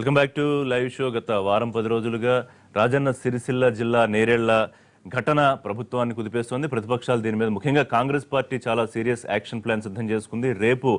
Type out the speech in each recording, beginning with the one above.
Welcome back to live show. గత వారం 10 రోజులుగా రాజన్న సిరిసిల్ల జిల్లా నేరేళ్ల ఘటన ప్రభుత్వాన్ని కుదిపేస్తోంది. ప్రతిపక్షాలు దీని మీద ముఖ్యంగా కాంగ్రెస్ పార్టీ చాలా సీరియస్ యాక్షన్ ప్లాన్ సిద్ధం చేసుకుంది. రేపు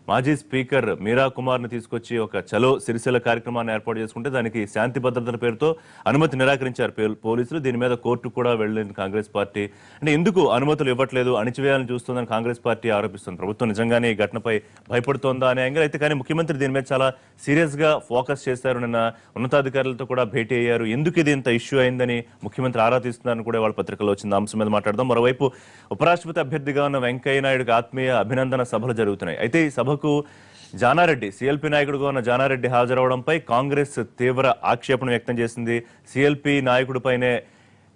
మాజీ స్పీకర్ మీరా కుమార్ ని తీసుకొచ్చి ఒక చలో సిరిసిల్ల కార్యక్రమాన్ని ఏర్పాటు చేసుకుంటే దానికి శాంతి భద్రతల పేరుతో అనుమతి నిరాకరించారు పోలీసులు. దీని మీద కోర్టు కూడా వెళ్ళింది కాంగ్రెస్ పార్టీ. అంటే ఎందుకు అనుమతులు ఇవ్వట్లేదు, అణిచివేయాలని చూస్తుందని కాంగ్రెస్ పార్టీ ఆరోపిస్తుంది. ప్రభుత్వం నిజంగానే ఈ ఘటనపై భయపడుతోందా అనే యాంగిల్ అయితే, కానీ ముఖ్యమంత్రి దీని మీద చాలా సీరియస్ గా ఫోకస్ చేశారు. నిన్న ఉన్నతాధికారులతో కూడా భేటీ అయ్యారు. ఎందుకు ఇది ఇంత ఇష్యూ అయిందని ముఖ్యమంత్రి ఆరా తీస్తున్నారని కూడా వాళ్ళ పత్రికలో వచ్చిన అంశం మీద మాట్లాడదాం. మరోవైపు ఉపరాష్ట్రపతి అభ్యర్థిగా ఉన్న వెంకయ్య నాయుడుకి ఆత్మీయ అభినందన సభలు జరుగుతున్నాయి. అయితే ఈ సభకు జానారెడ్డి, సిఎల్పి నాయకుడిగా ఉన్న జానారెడ్డి హాజరవడంపై కాంగ్రెస్ తీవ్ర ఆక్షేపణ వ్యక్తం చేసింది. సిఎల్పి నాయకుడిపైనే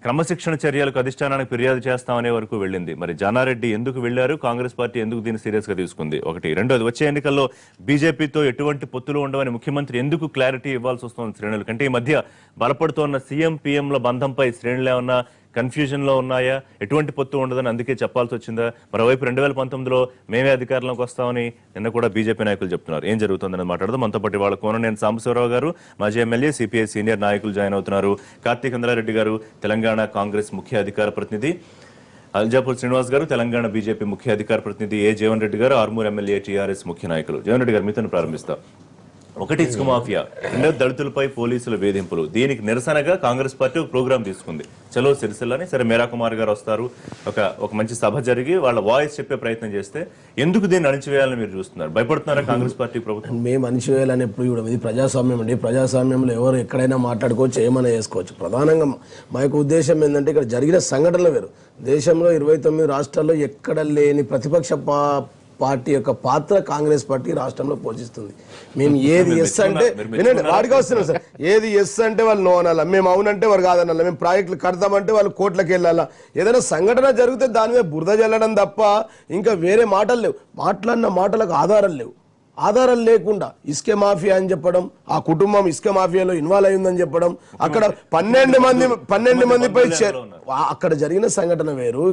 క్రమశిక్షణ చర్యలకు అధిష్టానానికి ఫిర్యాదు చేస్తామనే వరకు వెళ్ళింది. మరి జానారెడ్డి ఎందుకు వెళ్లారు, కాంగ్రెస్ పార్టీ ఎందుకు దీన్ని సీరియస్ గా తీసుకుంది? ఒకటి. రెండోది, వచ్చే ఎన్నికల్లో బీజేపీతో ఎటువంటి పొత్తులు ఉండవని ముఖ్యమంత్రి ఎందుకు క్లారిటీ ఇవ్వాల్సి వస్తుంది శ్రేణులు కంటే? ఈ మధ్య బలపడుతోన్న సీఎం పీఎంల బంధంపై శ్రేణులు ఏమన్నా కన్ఫ్యూజన్ లో ఉన్నాయా? ఎటువంటి పొత్తు ఉండదని అందుకే చెప్పాల్సి వచ్చిందా? మరోవైపు 2019లో మేమే అధికారంలోకి వస్తామని నిన్న కూడా బీజేపీ నాయకులు చెప్తున్నారు. ఏం జరుగుతుందని మాట్లాడదాం. మనతో పాటు వాళ్ళ కోననేని సాంబశివరావు గారు, మాజీ ఎమ్మెల్యే, సిపిఐ సీనియర్ నాయకులు జాయిన్ అవుతున్నారు. కార్తీక్ ఇంద్రారెడ్డి గారు, తెలంగాణ కాంగ్రెస్ ముఖ్య అధికార ప్రతినిధి. అల్జాపూర్ శ్రీనివాస్ గారు, తెలంగాణ బీజేపీ ముఖ్య అధికార ప్రతినిధి. ఏ జీవన్ రెడ్డి గారు, ఆర్మూర్ ఎమ్మెల్యే, టీఆర్ఎస్ ముఖ్య నాయకులు. జీవన్ రెడ్డి గారు, మీతో ప్రారంభిస్తాం. ఒకటి, ఇసుక మాఫియా. రెండో, దళితులపై పోలీసుల వేధింపులు. దీనికి నిరసనగా కాంగ్రెస్ పార్టీ ఒక ప్రోగ్రామ్ తీసుకుంది, చలో సిరిసిల్లని. సరే, మీరా కుమార్ గారు వస్తారు, ఒక మంచి సభ జరిగి వాళ్ళ వాయిస్ చెప్పే ప్రయత్నం చేస్తే ఎందుకు దీన్ని అణిచివేయాలని మీరు చూస్తున్నారు? భయపడుతున్నారా కాంగ్రెస్ పార్టీ ప్రభుత్వం? మేము అణిచివేయాలని ఎప్పుడు కూడా, ఇది ప్రజాస్వామ్యం అండి. ప్రజాస్వామ్యంలో ఎవరు ఎక్కడైనా మాట్లాడుకోవచ్చు, ఏమైనా చేసుకోవచ్చు. ప్రధానంగా మా యొక్క ఉద్దేశం ఏంటంటే, ఇక్కడ జరిగిన సంఘటనలు వేరు. దేశంలో 29 రాష్ట్రాల్లో ఎక్కడ లేని ప్రతిపక్ష పార్టీ యొక్క పాత్ర కాంగ్రెస్ పార్టీ రాష్ట్రంలో పోషిస్తుంది. మేము ఏది ఎస్ అంటే వినండి, వాడికి వస్తున్నాం సార్. ఏది ఎస్ అంటే వాళ్ళు నో అనాలా, మేము అవునంటే వారు కాదనాలా, మేము ప్రాజెక్టులు కడతామంటే వాళ్ళు కోట్లకి వెళ్ళాలా. ఏదైనా సంఘటన జరిగితే దాని మీద బురద జల్లడం తప్ప ఇంకా వేరే మాటలు లేవు. మాట్లాడిన మాటలకు ఆధారాలు లేవు. ఆధారాలు లేకుండా ఇసుక మాఫియా అని చెప్పడం, ఆ కుటుంబం ఇసుక మాఫియాలో ఇన్వాల్వ్ అయిందని చెప్పడం, అక్కడ 12 మందిపై అక్కడ జరిగిన సంఘటన వేరు,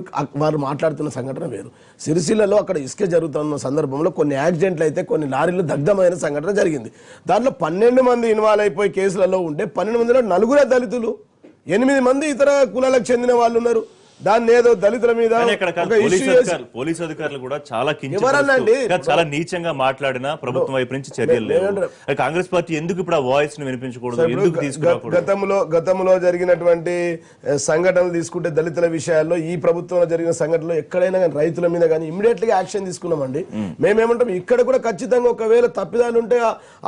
వారు మాట్లాడుతున్న సంఘటన వేరు. సిరిసిల్లలో అక్కడ ఇసుక జరుగుతున్న సందర్భంలో కొన్ని యాక్సిడెంట్లు అయితే కొన్ని లారీలు దగ్ధమైన సంఘటన జరిగింది. దాంట్లో 12 మంది ఇన్వాల్వ్ అయిపోయి కేసులలో ఉంటే 12 మందిలో 4 దళితులు, 8 మంది ఇతర కులాలకు చెందిన వాళ్ళు ఉన్నారు. దాన్ని ఏదో దళితుల మీద పోలీసు అధికారులు కూడా చాలా చాలా నీచంగా మాట్లాడిన ప్రభుత్వం వైపు నుంచి చర్యలు లేవు. కాంగ్రెస్ పార్టీ ఎందుకు ఇప్పుడు ఆ వాయిస్ ని వినిపించకూడదు? గతంలో జరిగినటువంటి సంఘటనలు తీసుకుంటే దళితుల విషయాల్లో, ఈ ప్రభుత్వంలో జరిగిన సంఘటనలో ఎక్కడైనా కానీ రైతుల మీద కానీ ఇమ్మీడియట్ గా యాక్షన్ తీసుకున్నామండి. మేమేమంటాం, ఇక్కడ కూడా ఖచ్చితంగా ఒకవేళ తప్పిదాలు ఉంటే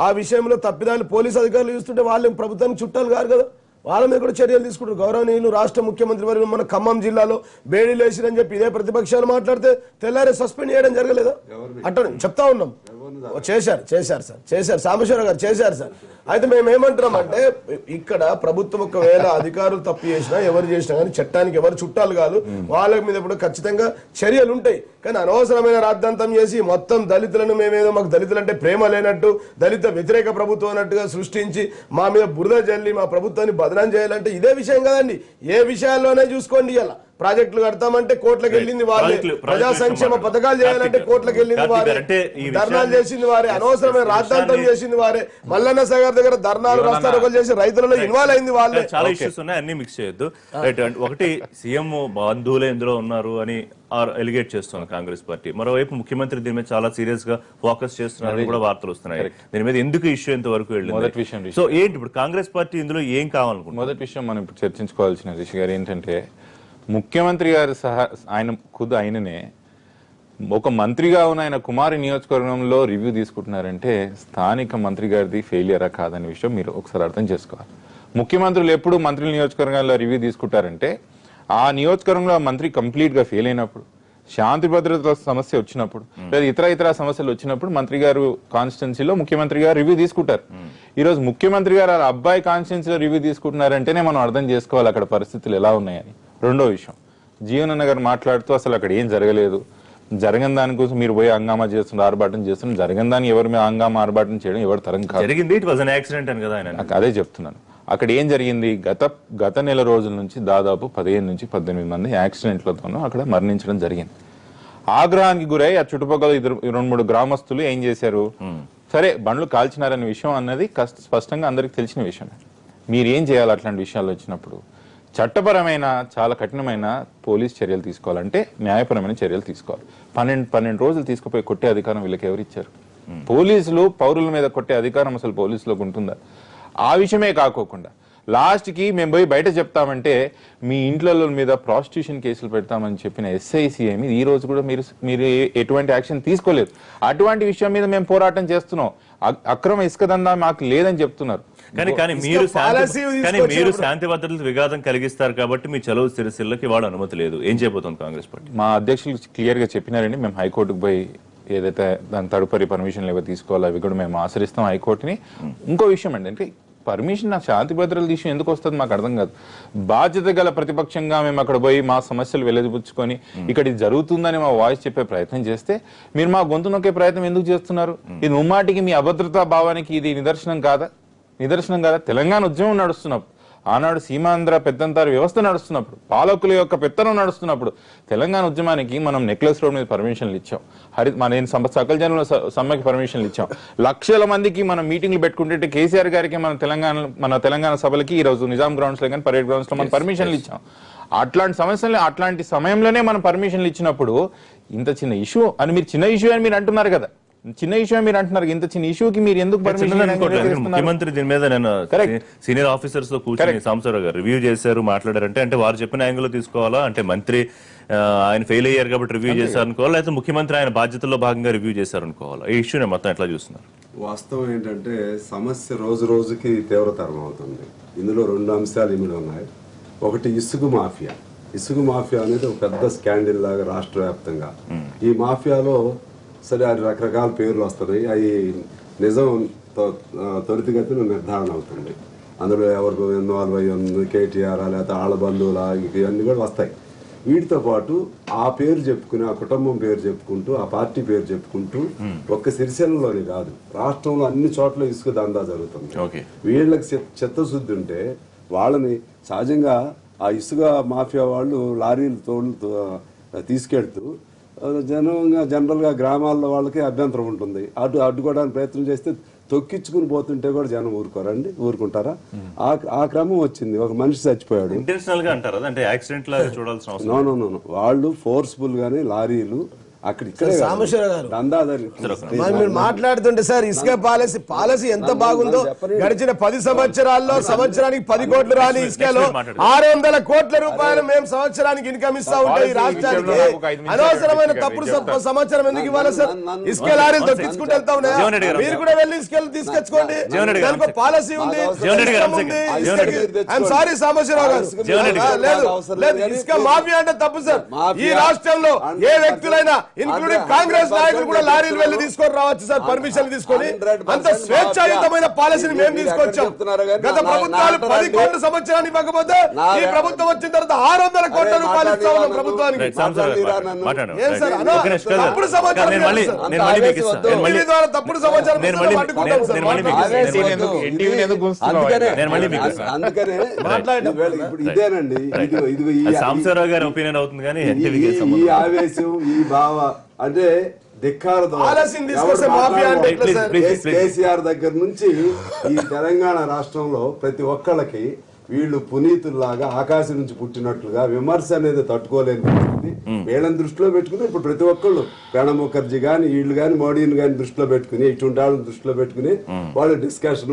ఆ విషయంలో తప్పిదాలు పోలీసు అధికారులు చూస్తుంటే వాళ్ళు ప్రభుత్వానికి చుట్టాలు కాదు కదా, వాళ్ళ మీద కూడా చర్యలు తీసుకుంటారు. గౌరవనీయులు రాష్ట్ర ముఖ్యమంత్రి వారు మన ఖమ్మం జిల్లాలో బేడీలు వేసిరని చెప్పి ఇదే ప్రతిపక్షాలు మాట్లాడితే తెల్లారే సస్పెండ్ చేయడం జరగలేదా? అట్లా చెప్తా ఉన్నాం. చేశారు సాంబశివరావు గారు చేశారు సార్. అయితే మేము ఏమంటున్నాం అంటే, ఇక్కడ ప్రభుత్వం ఒకవేళ అధికారులు తప్పు చేసినా ఎవరు చేసినా కానీ చట్టానికి ఎవరు చుట్టాలు కాదు, వాళ్ళ మీద కూడా ఖచ్చితంగా చర్యలు ఉంటాయి. కానీ అనవసరమైన రాద్ధాంతం చేసి మొత్తం దళితులను మేమేదో మాకు దళితులు అంటే ప్రేమ లేనట్టు, దళిత వ్యతిరేక ప్రభుత్వం అన్నట్టుగా సృష్టించి మా మీద బురద జల్లి మా ప్రభుత్వాన్ని బదనాం చేయాలంటే ఇదే విషయం కదండి. ఏ విషయాల్లోనే చూసుకోండి, ఇలా ప్రాజెక్టులు కడతామంటే కోట్లకు వెళ్ళింది వారే, ప్రజా సంక్షేమ పథకాలు చేయాలంటే కోట్లకు వెళ్ళింది వారే, ధర్నాలు చేసింది వారే, అనవసరమైన రాద్ధాంతం చేసింది వారే, మల్లన్న సాగర్ దగ్గర ధర్నాలు రాస్తారోకలు చేసి రైతులలో ఇన్వాల్వ్ అయింది వాళ్ళే. చాలా ఇష్యూస్ ఉన్నాయి, అన్ని మిక్స్ చేయొద్దు. ఒకటి, సీఎం బంధువులే ఇందులో ఉన్నారు అని ఎలిగేట్ చేస్తున్నారు కాంగ్రెస్ పార్టీ. మరోవైపు ముఖ్యమంత్రి దీని మీద చాలా సీరియస్ గా ఫోకస్ చేస్తున్నారని కూడా వార్తలు వస్తున్నాయి. దీని మీద ఎందుకు ఇష్యూ ఎంత వరకు వెళ్ళింది? సో ఏంటి ఇప్పుడు కాంగ్రెస్ పార్టీ ఇందులో ఏం కావాలనుకుంటున్నారు? మొదటి విషయం మనం ఇప్పుడు చర్చించుకోవాల్సిన రిషి గారు ఏంటంటే, ముఖ్యమంత్రి గారు ఆయననే ఒక మంత్రిగా ఉన్న ఆయన కుమారి నియోజకవర్గంలో రివ్యూ తీసుకుంటున్నారంటే స్థానిక మంత్రి గారిది ఫెయిలియరా కాదనే విషయం మీరు ఒకసారి అర్థం చేసుకోవాలి. ముఖ్యమంత్రులు ఎప్పుడు మంత్రుల నియోజకవర్గాల్లో రివ్యూ తీసుకుంటారంటే ఆ నియోజకవర్గంలో మంత్రి కంప్లీట్ గా ఫెయిల్ అయినప్పుడు, శాంతి భద్రతల సమస్య వచ్చినప్పుడు, లేదా ఇతర సమస్యలు వచ్చినప్పుడు మంత్రి గారు కాన్స్టిట్యున్సీలో ముఖ్యమంత్రి గారు రివ్యూ తీసుకుంటారు. ఈ రోజు ముఖ్యమంత్రి గారు ఆ అబ్బాయి కాన్స్టిట్యున్సీలో రివ్యూ తీసుకుంటున్నారంటేనే మనం అర్థం చేసుకోవాలి అక్కడ పరిస్థితులు ఎలా ఉన్నాయని. రెండో విషయం, జీవన్ గారు మాట్లాడుతూ అసలు అక్కడ ఏం జరగలేదు, జరిగిన దానికోసం మీరు పోయి హంగామా చేస్తున్నారు, ఆర్భాటం చేస్తున్నారు. జరిగిన దాన్ని ఎవరి మీద హంగామా ఆర్భాటం చేయడం ఎవరి తరం కాదు. అదే చెప్తున్నాను. అక్కడ ఏం జరిగింది, గత నెల రోజుల నుంచి దాదాపు 15 నుంచి 18 మంది యాక్సిడెంట్లతోనూ అక్కడ మరణించడం జరిగింది. ఆగ్రహానికి గురై ఆ చుట్టుపక్కల 2-3 గ్రామస్తులు ఏం చేశారు, సరే బండ్లు కాల్చినారనే విషయం అన్నది స్పష్టంగా అందరికి తెలిసిన విషయం. మీరు ఏం చేయాలి అట్లాంటి విషయాలు వచ్చినప్పుడు? చట్టపరమైన చాలా కఠినమైన పోలీస్ చర్యలు తీసుకోవాలంటే న్యాయపరమైన చర్యలు తీసుకోవాలి. 12 రోజులు తీసుకుపోయి కొట్టే అధికారం వీళ్ళకి ఎవరిచ్చారు? పోలీసులు పౌరుల మీద కొట్టే అధికారం అసలు పోలీసులకు ఉంటుందా? ఆ విషయమే కాకోకుండా లాస్ట్కి మేము పోయి బయట చెప్తామంటే మీ ఇంట్లో మీద ప్రాస్టిట్యూషన్ కేసులు పెడతామని చెప్పిన SICI మీద ఈ రోజు కూడా మీరు ఎటువంటి యాక్షన్ తీసుకోలేదు. అటువంటి విషయం మీద మేము పోరాటం చేస్తున్నాం. అక్రమ ఇసుక దందా మాకు లేదని చెప్తున్నారు. కానీ మీరు శాంతి భద్రతలకు విఘాతం కలిగిస్తారు కాబట్టి మీ చలో సిరిసిల్లకి వాళ్ళ అనుమతి లేదు. ఏం చేయబోతుంది కాంగ్రెస్ పార్టీ? మా అధ్యక్షులు క్లియర్ గా చెప్పినారండి, మేము హైకోర్టుకు పోయి ఏదైతే దాని తదుపరి పర్మిషన్లు ఏవో తీసుకోవాలో అవి కూడా మేము ఆశ్రయిస్తాం హైకోర్టుని. ఇంకో విషయం అండి, అంటే పర్మిషన్ నా శాంతి భద్రతల విషయం ఎందుకు వస్తుంది మాకు అర్థం కాదు. బాధ్యత గల ప్రతిపక్షంగా మేము అక్కడ పోయి మా సమస్యలు వెలిబుచ్చుకొని ఇక్కడ ఇది జరుగుతుందని మా వాయిస్ చెప్పే ప్రయత్నం చేస్తే మీరు మా గొంతు నొక్కే ప్రయత్నం ఎందుకు చేస్తున్నారు? ఇది ముమ్మాటికి మీ అభద్రతా భావానికి ఇది నిదర్శనం కాదా? తెలంగాణ ఉద్యమం నడుస్తున్నప్పుడు, ఆనాడు సీమాంధ్ర పెద్దంతారు వ్యవస్థ నడుస్తున్నప్పుడు, పాలకుల యొక్క పెత్తనం నడుస్తున్నప్పుడు తెలంగాణ ఉద్యమానికి మనం నెక్లెస్ రోడ్ మీద పర్మిషన్లు ఇచ్చాం. నేను సకల జనుల సమ్మెకి పర్మిషన్లు ఇచ్చాం. లక్షల మందికి మనం మీటింగ్లు పెట్టుకుంటే కేసీఆర్ గారికి మన తెలంగాణ సభలకి ఈ రోజు నిజాం గ్రౌండ్స్ లో కానీ పరేడ్ గ్రౌండ్స్ లో మనం పర్మిషన్లు ఇచ్చాం. అట్లాంటి సమయంలోనే మనం పర్మిషన్లు ఇచ్చినప్పుడు ఇంత చిన్న ఇష్యూ అని మీరు చిన్న ఇష్యూ అని మీరు అంటున్నారు కదా, ఇంత చిన్న ఇష్యూకి మీరు ఎందుకు ముఖ్యమంత్రి దీని మీద నేను సీనియర్ ఆఫీసర్స్ తో కూర్చొని సాంబశివరావు గారు రివ్యూ చేశారు, మాట్లాడారంటే అంటే వారు చెప్పిన యాంగిల్ లో తీసుకోవాలా? అంటే మంత్రి ఆయన ఫెయిల్ అయ్యారు కాబట్టి రివ్యూ చేశారు అనుకోవాలా, లేకపోతే ముఖ్యమంత్రి ఆయన బాధ్యతల్లో భాగంగా రివ్యూ చేశారు అనుకోవాలా? ఈ ఇష్యూని మొత్తం ఎట్లా చూస్తున్నారు? వాస్తవం ఏంటంటే సమస్య రోజు రోజుకి తీవ్రతరం అవుతుంది. ఇందులో 2 అంశాలు ఇమిడి ఉన్నాయి. ఒకటి ఇసుక మాఫియా అనేది ఒక పెద్ద స్కాండిల్ లాగా రాష్ట్ర వ్యాప్తంగా. ఈ మాఫియాలో సరే అది రకరకాల పేర్లు వస్తున్నాయి. అవి నిజం త్వరితగతిన నిర్ధారణ అవుతుంది. అందులో ఎవరికి ఇన్వాల్వ్ అయ్యి ఉంది, KTR లేకపోతే ఆళ్ళ బంధువుల, ఇవన్నీ కూడా వస్తాయి. వీటితో పాటు ఆ పేరు చెప్పుకుని, ఆ కుటుంబం పేరు చెప్పుకుంటూ, ఆ పార్టీ పేరు చెప్పుకుంటూ ఒక్క సిరిసిల్లలోనే కాదు రాష్ట్రంలో అన్ని చోట్ల ఇసుక దందా జరుగుతుంది. వీళ్ళకి చిత్తశుద్ధి ఉంటే వాళ్ళని సహజంగా ఆ ఇసుక మాఫియా వాళ్ళు లారీలు తీసుకెళ్తూ జనరల్గా గ్రామాల్లో వాళ్ళకి అభ్యంతరం ఉంటుంది. అడ్డుకోవడానికి ప్రయత్నం చేస్తే తొక్కించుకుని పోతుంటే కూడా జనం ఊరుకుంటారా? ఆ క్రమం వచ్చింది. ఒక మనిషి చచ్చిపోయాడు. ఇంటెన్షనల్ గా అంటారు, అంటే యాక్సిడెంట్ లాగా చూడాల్సిన అవసరం. నో వాళ్ళు ఫోర్స్ఫుల్ గానీ లారీలు మీరు మాట్లాడుతుంటే సార్ ఇసుక పాలసీ ఎంత బాగుందో, గడిచిన 10 సంవత్సరాల్లో సంవత్సరానికి 10 కోట్లు రాని ఇసుకలో 600 కోట్ల రూపాయలు మేము సంవత్సరానికి ఇన్కమ్ ఇస్తా ఉంటే ఈ రాష్ట్రానికి అనవసరమైన తప్పుడు సంవత్సరం ఎందుకు ఇవ్వాలి సార్? ఇసుక లారీలు దొక్కించుకుంటూ వెళ్తా ఉన్నాయా? మీరు కూడా వెళ్ళి ఇసుకలు తీసుకొచ్చుకోండి. దానికి పాలసీ ఉంది. ఐఎమ్ సారీ సాంబశివరావు గారు, లేదు ఇసుక మాఫియా అంటే తప్పు సార్. ఈ రాష్ట్రంలో ఏ వ్యక్తులైనా ఇంక్లూడింగ్ కాంగ్రెస్ నాయకులు కూడా లారీలు వెళ్లి తీసుకొని రావచ్చు సార్, పర్మిషన్ తీసుకొని. అంత స్వేచ్ఛాయుతమైన పాలసీని మేము తీసుకొచ్చాం. గత ప్రభుత్వాలు 10 కోట్ల సంవత్సరాన్ని ఇవ్వకపోతే ఈ ప్రభుత్వం వచ్చిన తర్వాత 600 కోట్ల రూపాయలు ఇస్తా ఉన్నాం ప్రభుత్వానికి. తప్పుడు సమాచారం ద్వారా తప్పుడు సమాచారం అందుకనే ఇదేనండి. సాంబశివరావు గారి ఒపీనియన్ అవుతుంది కానీ ఈ ఆవేశం, ఈ భావ అంటే కేసీఆర్ దగ్గర నుంచి ఈ తెలంగాణ రాష్ట్రంలో ప్రతి ఒక్కళ్ళకి వీళ్ళు పునీతుల్లాగా ఆకాశం నుంచి పుట్టినట్లుగా విమర్శ అనేది తట్టుకోలేని పరిస్థితి. వీళ్ళని దృష్టిలో పెట్టుకుని ఇప్పుడు ప్రతి ఒక్కళ్ళు ప్రణబ్ ముఖర్జీ గాని వీళ్ళు గాని మోడీని గాని దృష్టిలో పెట్టుకుని, ఇటువంటి వాళ్ళని దృష్టిలో పెట్టుకుని వాళ్ళు డిస్కషన్,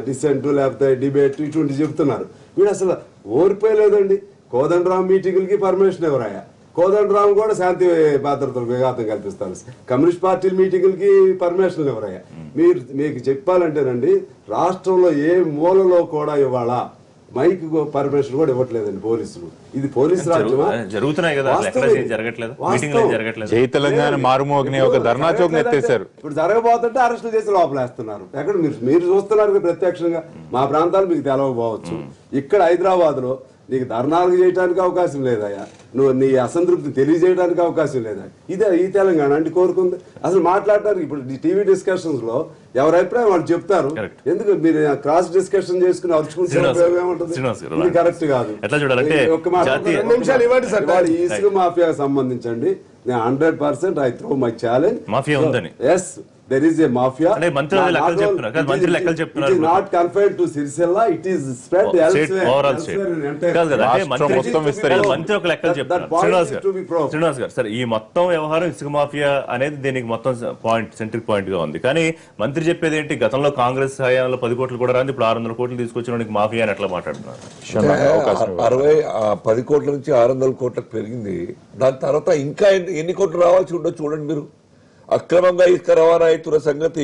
డిసెంట్ లేకపోతే డిబేట్ ఇటువంటి చెబుతున్నారు. వీడు అసలు ఓరిపోయలేదండి. కోదండరాం మీటింగులకి పర్మిషన్ ఎవరాయా? కోదండరాం కూడా శాంతి భద్రతలకు విఘాతం కల్పిస్తారు. కమ్యూనిస్ట్ పార్టీల మీటింగులకి పర్మిషన్లు ఎవరయ్యా? మీకు చెప్పాలంటేనండి, రాష్ట్రంలో ఏ మూలలో కూడా ఇవాళ మైక్ పర్మిషన్ కూడా ఇవ్వట్లేదండి పోలీసులు. ఇది పోలీసు రాజ్యమా? జరుగుతున్నాయి కదా, జై తెలంగాణ మారుమోగిని ఒక ధర్నా చౌక్ ఎత్తేసారు. ఇప్పుడు జరగబోతుంటే అరెస్టులు చేసి లోపలేస్తున్నారు. ఎక్కడ మీరు చూస్తున్నారు ప్రత్యక్షంగా. మా ప్రాంతాలు మీకు తెలవకపోవచ్చు. ఇక్కడ హైదరాబాద్ లో నీకు ధర్నాలు చేయడానికి అవకాశం లేదయ్యా, నువ్వు నీ అసంతృప్తి తెలియజేయడానికి అవకాశం లేదా? ఇదే ఈ తెలంగాణ అంటే కోరుకుంది. అసలు మాట్లాడటానికి ఇప్పుడు టీవీ డిస్కషన్స్ లో ఎవరి అభిప్రాయం వాళ్ళు చెప్తారు. ఎందుకు మీరు క్రాస్ డిస్కషన్ చేసుకుని అరుచుకుంటే ఏముంటుంది? కరెక్ట్ కాదు. ఒక్క మాట 2 నిమిషాలు ఇవ్వండి సార్. ఈ ఇసుక మాఫియాకి సంబంధించండి, నేను 100% I throw my challenge. Mafia ఉందని yes there is a mafia. అంటే మంత్రులు లెక్కలు చెప్తున్నారు కదా, మంత్రులు లెక్కలు చెప్తున్నారు. It is not confined to Sircilla, it is spread elsewhere. Overall state కాదు కదా, అంటే మంత్రి ఒక లెక్కలు చెప్తున్నారు. శ్రీనివాస్ గారు సార్, ఈ మొత్తం వ్యవహారం ఇసుక మాఫియా అనేది దీనికి మొత్తం పాయింట్, సెంట్రిక్ పాయింట్ గా ఉంది. కానీ మంత్రి చెప్పేది ఏంటి, గతంలో కాంగ్రెస్ హయాంలో 10 కోట్లు కూడా రాంది, ఇప్పుడు 600 కోట్లు తీసుకొచ్చిన మాఫియా అని ఎట్లా మాట్లాడుతున్నారు? 10 కోట్ల నుంచి 600 కోట్లకు పెరిగింది. దాని తర్వాత ఇంకా ఎన్ని కోట్లు రావాల్సి ఉండో చూడండి మీరు. అక్రమంగా ఇసుక రవాణా అవుతున్న సంగతి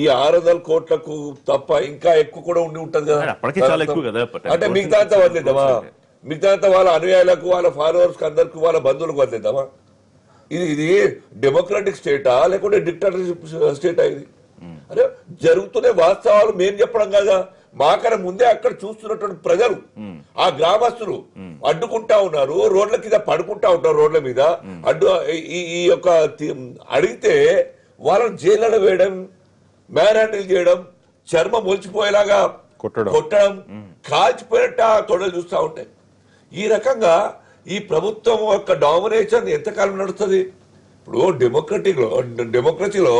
ఈ 600 కోట్లకు తప్ప ఇంకా ఎక్కువ కూడా ఉండి ఉంటది కదా. అంటే మిగతా అంతా వదిలేద్దామా? మిగతా అంతా వాళ్ళ అనుయాయులకు, వాళ్ళ ఫాలోవర్స్ అందరికి, వాళ్ళ బంధువులకు వదిలేద్దామా? ఇది డెమోక్రాటిక్ స్టేటా లేకుంటే డిక్టాటర్షిప్ స్టేటా? ఇది అరే జరుగుతున్న వాస్తవాలు మేము చెప్పడం కదా, మాకన్నా ముందే అక్కడ చూస్తున్నటువంటి ప్రజలు, ఆ గ్రామస్తులు అడ్డుకుంటా ఉన్నారు, రోడ్ల కింద పడుకుంటా ఉంటారు, రోడ్ల మీద ఈ యొక్క అడిగితే వాళ్ళని జైల్లో వేయడం, మ్యాన్ హ్యాండిల్ చేయడం, చర్మం ఒలిచిపోయేలాగా కొట్టడం, కాల్చిపోయినట్టు ఆ తొడలు చూస్తూ ఉంటాయి. ఈ రకంగా ఈ ప్రభుత్వం యొక్క డామినేషన్ ఎంతకాలం నడుస్తుంది? ఇప్పుడు డెమోక్రసీలో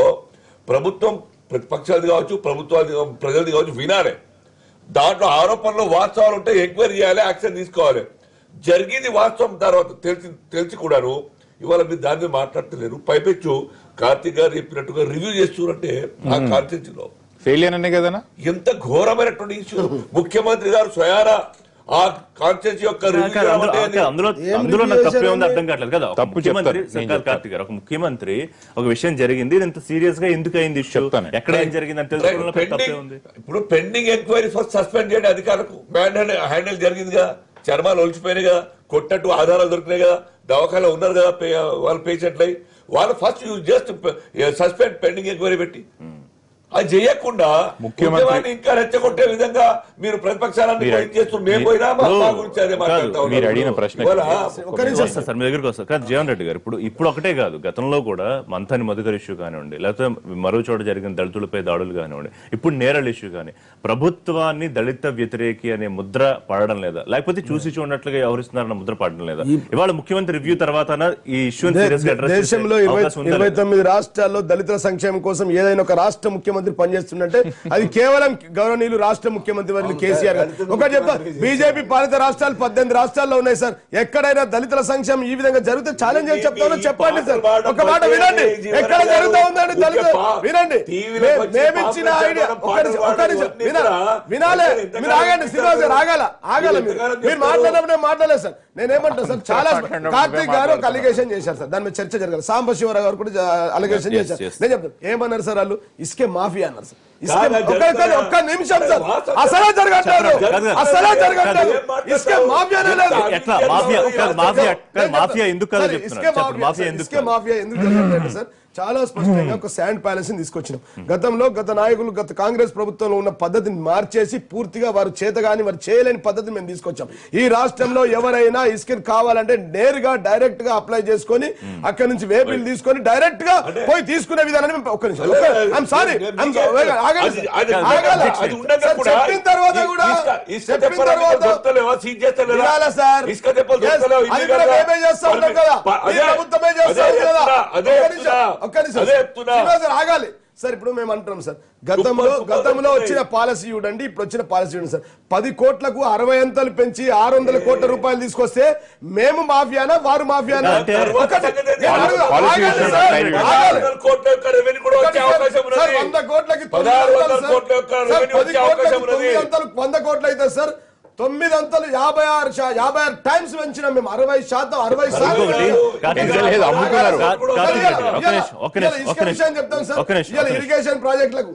ప్రభుత్వం ప్రతిపక్షాలది కావచ్చు, ప్రభుత్వాది ప్రజలది కావచ్చు వినాలి. దాంట్లో ఆరోపణలు వాస్తవాలు ఉంటే ఎంక్వైరీ చేయాలి, యాక్షన్ తీసుకోవాలి. జరిగింది వాస్తవం తర్వాత తెలిసి కూడాను ఇవాళ మీరు దాని మీద మాట్లాడతలేరు. పైపెచ్చు కార్తీక్ గారు చెప్పినట్టుగా రివ్యూ చేస్తున్నారంటే ఆ కాన్స్టిట్యూన్సీలో ఫెయిలియర్ అనే కదా ఎంత ఘోరమైనటువంటి ఇష్యూ. ముఖ్యమంత్రి గారు స్వయానా ఆ కాన్స్టిట్యూన్సీ యొక్క అందులో తప్పే ఉంది అర్థం కావట్లేదు కదా. కార్తీక్ గారు, ఒక ముఖ్యమంత్రి ఒక విషయం జరిగింది, ఇంత సీరియస్ గా ఎందుకు అయింది ఇష్యూ, ఎక్కడ ఏం జరిగింది అంటే ఇప్పుడు పెండింగ్ ఎంక్వైరీ ఫస్ట్ సస్పెండ్ చేయండి అధికారులకు. మ్యాన్ హ్యాండిల్ జరిగిందిగా, చర్మాలు ఒలిచిపోయినాయి కదా, కొట్టట్టు ఆధారాలు దొరికినాయి కదా, దవాఖానలో ఉన్నారు కదా వాళ్ళ పేషెంట్లు, వాళ్ళు first just suspend pending enquiry పెట్టి అది చేయకుండా ముఖ్యమంత్రి ఇంకా రెచ్చగొట్టే విధంగా మీరు ప్రతిపక్షాలన్నీ జీవన్ రెడ్డి గారు ఇప్పుడు ఒకటే కాదు, గతంలో కూడా మంథని మధుకర్ ఇష్యూ కానివ్వండి, లేకపోతే మరో చోట జరిగిన దళితులపై దాడులు కానివ్వండి, ఇప్పుడు నేరల్ ఇష్యూ కానీ, ప్రభుత్వాన్ని దళిత వ్యతిరేకి అనే ముద్ర పడడం లేదా, లేకపోతే చూసి చూడనట్లుగా వ్యవహరిస్తున్నారన్న ముద్ర పడడం లేదా? ఇవాళ ముఖ్యమంత్రి రివ్యూ తర్వాత ఈ ఇష్యూ దేశంలో 29 రాష్ట్రాల్లో దళితుల సంక్షేమం కోసం ఏదైనా ఒక రాష్ట్ర ముఖ్యమంత్రి పనిచేస్తుందంటే అది కేవలం గౌరవనీయులు రాష్ట్ర ముఖ్యమంత్రి వర్యులు కేసీఆర్ గారు. ఒకటి చెప్తా, బీజేపీ పాలిత రాష్ట్రాలు 18 రాష్ట్రాల్లో ఉన్నాయి సార్. ఎక్కడైనా దళితుల సంక్షేమం ఈ విధంగా జరిగితే ఛాలెంజ్ చేసి చెప్తాను, చెప్పండి సార్. ఒక మాట వినండి, ఎక్కడ జరుగుతూ ఉందండి దళిత వినండి. మేమిచ్చిన ఐడియా వినాలే, మీరు ఆగండి. శ్రీనివాస్ గారు ఆగాల మీరు మాట్లాడినప్పుడు నేను మాట్లాడలేదు సార్. నేనేమంటా సార్, చాలా కార్తీక్ గారు ఒక అలిగేషన్ చేశారు సార్, దాని మీద చర్చ జరగాలి. సాంబశివరావు గారు కూడా అలిగేషన్ చేశారు. నేను చెప్తాను ఏమన్నారు సార్, వాళ్ళు ఇసుకే మాఫియా అన్నారు సార్. ఒక్క నిమిషం సార్, అసలే జరగట్లేదు, అసలే జరగట్లేదు. ఇసుకే మాఫియా ఎందుకు జరగట్లేదు సార్? చాలా స్పష్టంగా ఒక శాండ్ ప్యాలెస్ ని తీసుకొచ్చినాం. గత నాయకులు గత కాంగ్రెస్ ప్రభుత్వంలో ఉన్న పద్ధతిని మార్చేసి పూర్తిగా వారు చేతగాని వారు చేయలేని పద్ధతిని మేము తీసుకొచ్చాం. ఈ రాష్ట్రంలో ఎవరైనా ఇసుక కావాలంటే నేరుగా డైరెక్ట్ గా అప్లై చేసుకొని అక్కడి నుంచి వేపిల్ తీసుకొని డైరెక్ట్ గా పోయి తీసుకునే విధానాన్ని ఒక్క నిమిషం చెప్పిన తర్వాత కూడా ఆగాలి సార్. ఇప్పుడు మేము అంటున్నాం సార్, గతంలో వచ్చిన పాలసీ చూడండి, ఇప్పుడు వచ్చిన పాలసీ చూడండి సార్. 10 కోట్లకు 60 అంతలు పెంచి 600 కోట్ల రూపాయలు తీసుకొస్తే మేము మాఫియానా వారు మాఫియానా? 100 కోట్లకి 100 కోట్లు అయితే సార్ 9 అంతలు 56 టైమ్స్ పెంచినాం మేము. 60% 60% చెప్తాం సార్. ఇరిగేషన్ ప్రాజెక్టులకు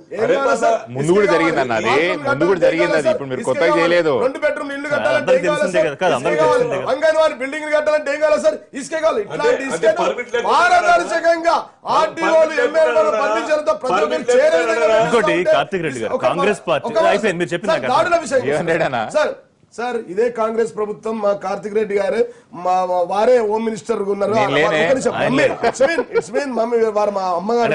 ముందు కూడా జరిగింది అన్నది, ముందు కూడా జరిగింది అది, ఇప్పుడు మీరు కొత్తగా చేయలేదు. 2 బెడ్రూమ్ ఇల్లు కట్టాలంటే అంగన్వాడీ బిల్డింగ్ కట్టాలంటే ఏం కావాలి సార్? ఇసుకే కావాలి. ఇట్లాంటి ఇసుక పారదర్శకంగా ఆర్టీఓలు ఎమ్మెల్యేలు పండించడంతో ప్రజలు ఇంకోటి కార్తీక్ రెడ్డి గారు, కాంగ్రెస్ పార్టీ అయిపోయింది మీరు చెప్పిన దాడుల విషయం సార్. సార్ ఇదే కాంగ్రెస్ ప్రభుత్వం మా కార్తిక్ రెడ్డి గారు వారే హోమ్ మినిస్టర్ ఉన్నారు. వారు మా అమ్మగారు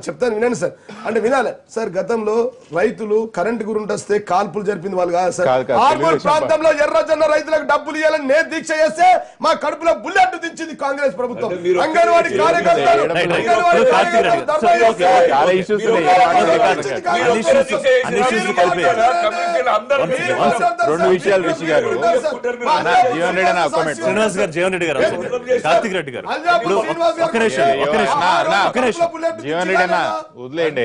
చెప్తాను వినండి సార్. అంటే వినాలి సార్. గతంలో రైతులు కరెంటు గురించి వస్తే కాల్పులు జరిపింది వాళ్ళు కాదు సార్. ఆర్మూర్ ప్రాంతంలో ఎర్రజొన్న రైతులకు డబ్బులు ఇవ్వాలని నేను దీక్ష చేస్తే మా కడుపులో బుల్లెట్ దించింది కాంగ్రెస్ ప్రభుత్వం. అంగన్వాడీ కార్యకర్తలు రెండు విషయాలు రిషి గారు, జీవన్ రెడ్డి అన్న కామెంట్, శ్రీనివాస్ గారు, జీవన్ రెడ్డి గారు, కార్తిక్ రెడ్డి గారు, జీవన్ రెడ్డి అన్న వదిలేయండి.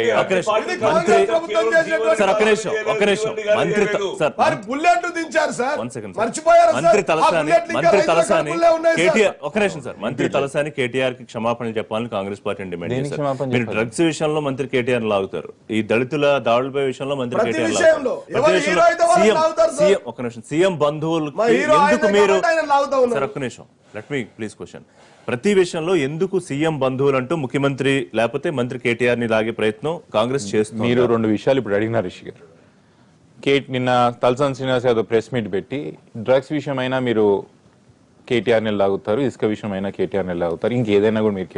మంత్రి తలసాని కేటీఆర్ కి క్షమాపణలు చెప్పాలని కాంగ్రెస్ పార్టీని డిమాండ్ చేశారు. మీరు డ్రగ్స్ విషయంలో మంత్రి కేటీఆర్ లాగుతారు, ఈ దళితుల దాడులపై విషయంలో మంత్రి కేటీఆర్ సీఎం బంధువులు ఎందుకు మీరు ఒక్క నిమిషం లెట్ మీ ప్లీజ్ క్వశ్చన్. ప్రతి విషయంలో ఎందుకు సీఎం బంధువులు అంటూ ముఖ్యమంత్రి లేకపోతే మంత్రి కేటీఆర్ ని లాగే ప్రయత్నం కాంగ్రెస్ చేస్తుంది? మీరు రెండు విషయాలు ఇప్పుడు అడిగినారు రిషి గారు. నిన్న తలసాని శ్రీనివాస్ యాదవ్ ప్రెస్ మీట్ పెట్టి డ్రగ్స్ విషయమైనా మీరు కేటీఆర్ ని లాగుతారు, ఇసుక విషయం అయినా కేటీఆర్ ని లాగుతారు, ఇంకేదైనా కూడా మీరు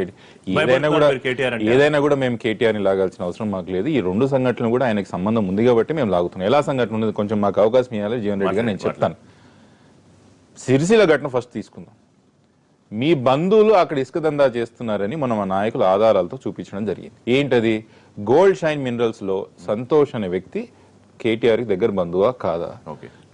ఏదైనా కూడా మేము కేటీఆర్ ని లాగాల్సిన అవసరం మాకు లేదు. ఈ రెండు సంఘటనలు కూడా ఆయనకు సంబంధం ఉంది కాబట్టి మేము లాగుతున్నాం. ఎలా సంఘటన ఉంది కొంచెం మాకు అవకాశం ఇవ్వాలి జీవన్ రెడ్డి గారు, నేను చెప్తాను. సిరిసిల్ల ఘటన ఫస్ట్ తీసుకుందాం. మీ బంధువులు అక్కడ ఇసుక దందా చేస్తున్నారని మన మా నాయకులు ఆధారాలతో చూపించడం జరిగింది. ఏంటది? గోల్డ్ షైన్ మినరల్స్ లో సంతోష్ అనే వ్యక్తి కేటీఆర్ కి దగ్గర బంధువా కాదా?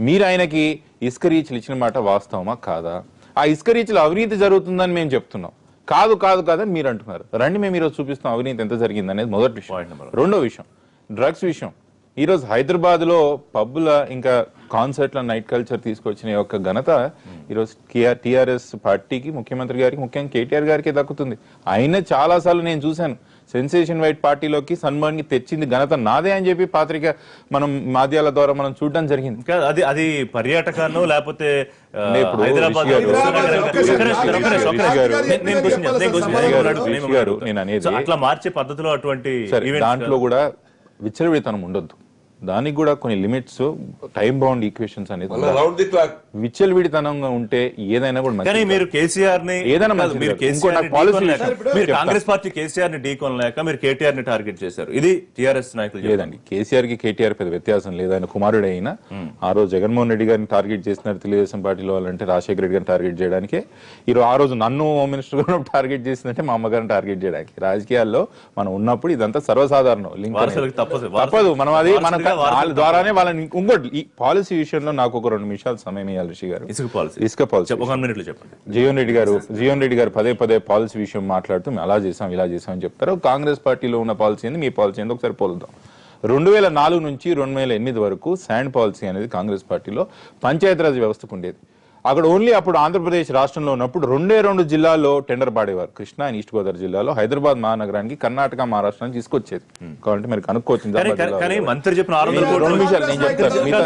మీరు ఆయనకి ఇసుక రీచ్లు ఇచ్చిన మాట వాస్తవమా కాదా? ఆ ఇసుక రీచ్లో అవినీతి జరుగుతుందని మేము చెప్తున్నాం. కాదు కాదు కాదని మీరు అంటున్నారు. రండి మేము ఈరోజు చూపిస్తాం అవినీతి ఎంత జరిగింది అనేది మొదటి విషయం. రెండో విషయం డ్రగ్స్ విషయం. ఈరోజు హైదరాబాద్ లో పబ్బుల ఇంకా కాన్సర్ట్ల నైట్ కల్చర్ తీసుకొచ్చిన యొక్క ఘనత ఈరోజు టీఆర్ఎస్ పార్టీకి, ముఖ్యమంత్రి గారికి, ముఖ్యంగా కేటీఆర్ గారికి దక్కుతుంది. అయినా చాలా సార్లు నేను చూశాను సెన్సేషన్ వైట్ పార్టీలోకి సన్మాన్ కి తెచ్చింది ఘనత నాదే అని చెప్పి పాత్రిక మనం మాధ్యాల ద్వారా మనం చూడడం జరిగింది. అది పర్యాటకాన్ని లేకపోతే అట్లా మార్చే పద్ధతిలో అటువంటి దాంట్లో కూడా విచ్చలవిడితనం ఉండొద్దు. దానికి కూడా కొన్ని లిమిట్స్, టైం బౌండ్ ఈక్వేషన్స్ అనేది విచ్చలవిడితనంగా ఉంటే ఏదైనా కూడా మీరు కేసీఆర్ ని కాంగ్రెస్ పార్టీ కేసీఆర్ ని ఢీకొనలేక మీరు కేటీఆర్ ని టార్గెట్ చేశారు. ఇది టీఆర్ఎస్ నాయకులు లేదండి. కేసీఆర్ కి కేటీఆర్ పెద్ద వ్యత్యాసం లేదు. ఆయన కుమారుడు అయినా ఆ రోజు జగన్మోహన్ రెడ్డి గారిని టార్గెట్ చేసినారు తెలుగుదేశం పార్టీలో వాళ్ళంటే రాజశేఖర రెడ్డి గారిని టార్గెట్ చేయడానికి. ఆ రోజు నన్ను హోమ్ మినిస్టర్ గా టార్గెట్ చేసిందంటే మా అమ్మగారిని టార్గెట్ చేయడానికి. రాజకీయాల్లో మనం ఉన్నప్పుడు ఇదంతా సర్వసాధారణం, తప్పదు. మనం అది మనం వాళ్ళ ద్వారానే వాళ్ళని. ఇంకోటి ఈ పాలసీ విషయంలో నాకు ఒక 2 నిమిషాలు సమయం ఇవ్వాలి రిషి గారు. ఇసుక పాలసీ చెప్పండి. జీవన్ రెడ్డి గారు పదే పదే పాలసీ విషయం మాట్లాడుతూ మేము అలా చేసాం ఇలా చేసాం అని చెప్తారు. కాంగ్రెస్ పార్టీలో ఉన్న పాలసీ ఏంది, మీ పాలసీ ఏంది ఒకసారి పోలుద్దాం. 2004 నుంచి 2008 వరకు శాండ్ పాలసీ అనేది కాంగ్రెస్ పార్టీలో పంచాయతీరాజ్ వ్యవస్థకు ఉండేది. అక్కడ ఓన్లీ అప్పుడు ఆంధ్రప్రదేశ్ రాష్ట్రంలో ఉన్నప్పుడు 2 జిల్లాల్లో టెండర్ పాడేవారు. కృష్ణా అండ్ ఈస్ట్ గోదావరి జిల్లాలో హైదరాబాద్ మహానగరానికి కర్ణాటక మహారాష్ట్రానికి తీసుకొచ్చేది. కాబట్టి మీరు కనుక్కోవచ్చు.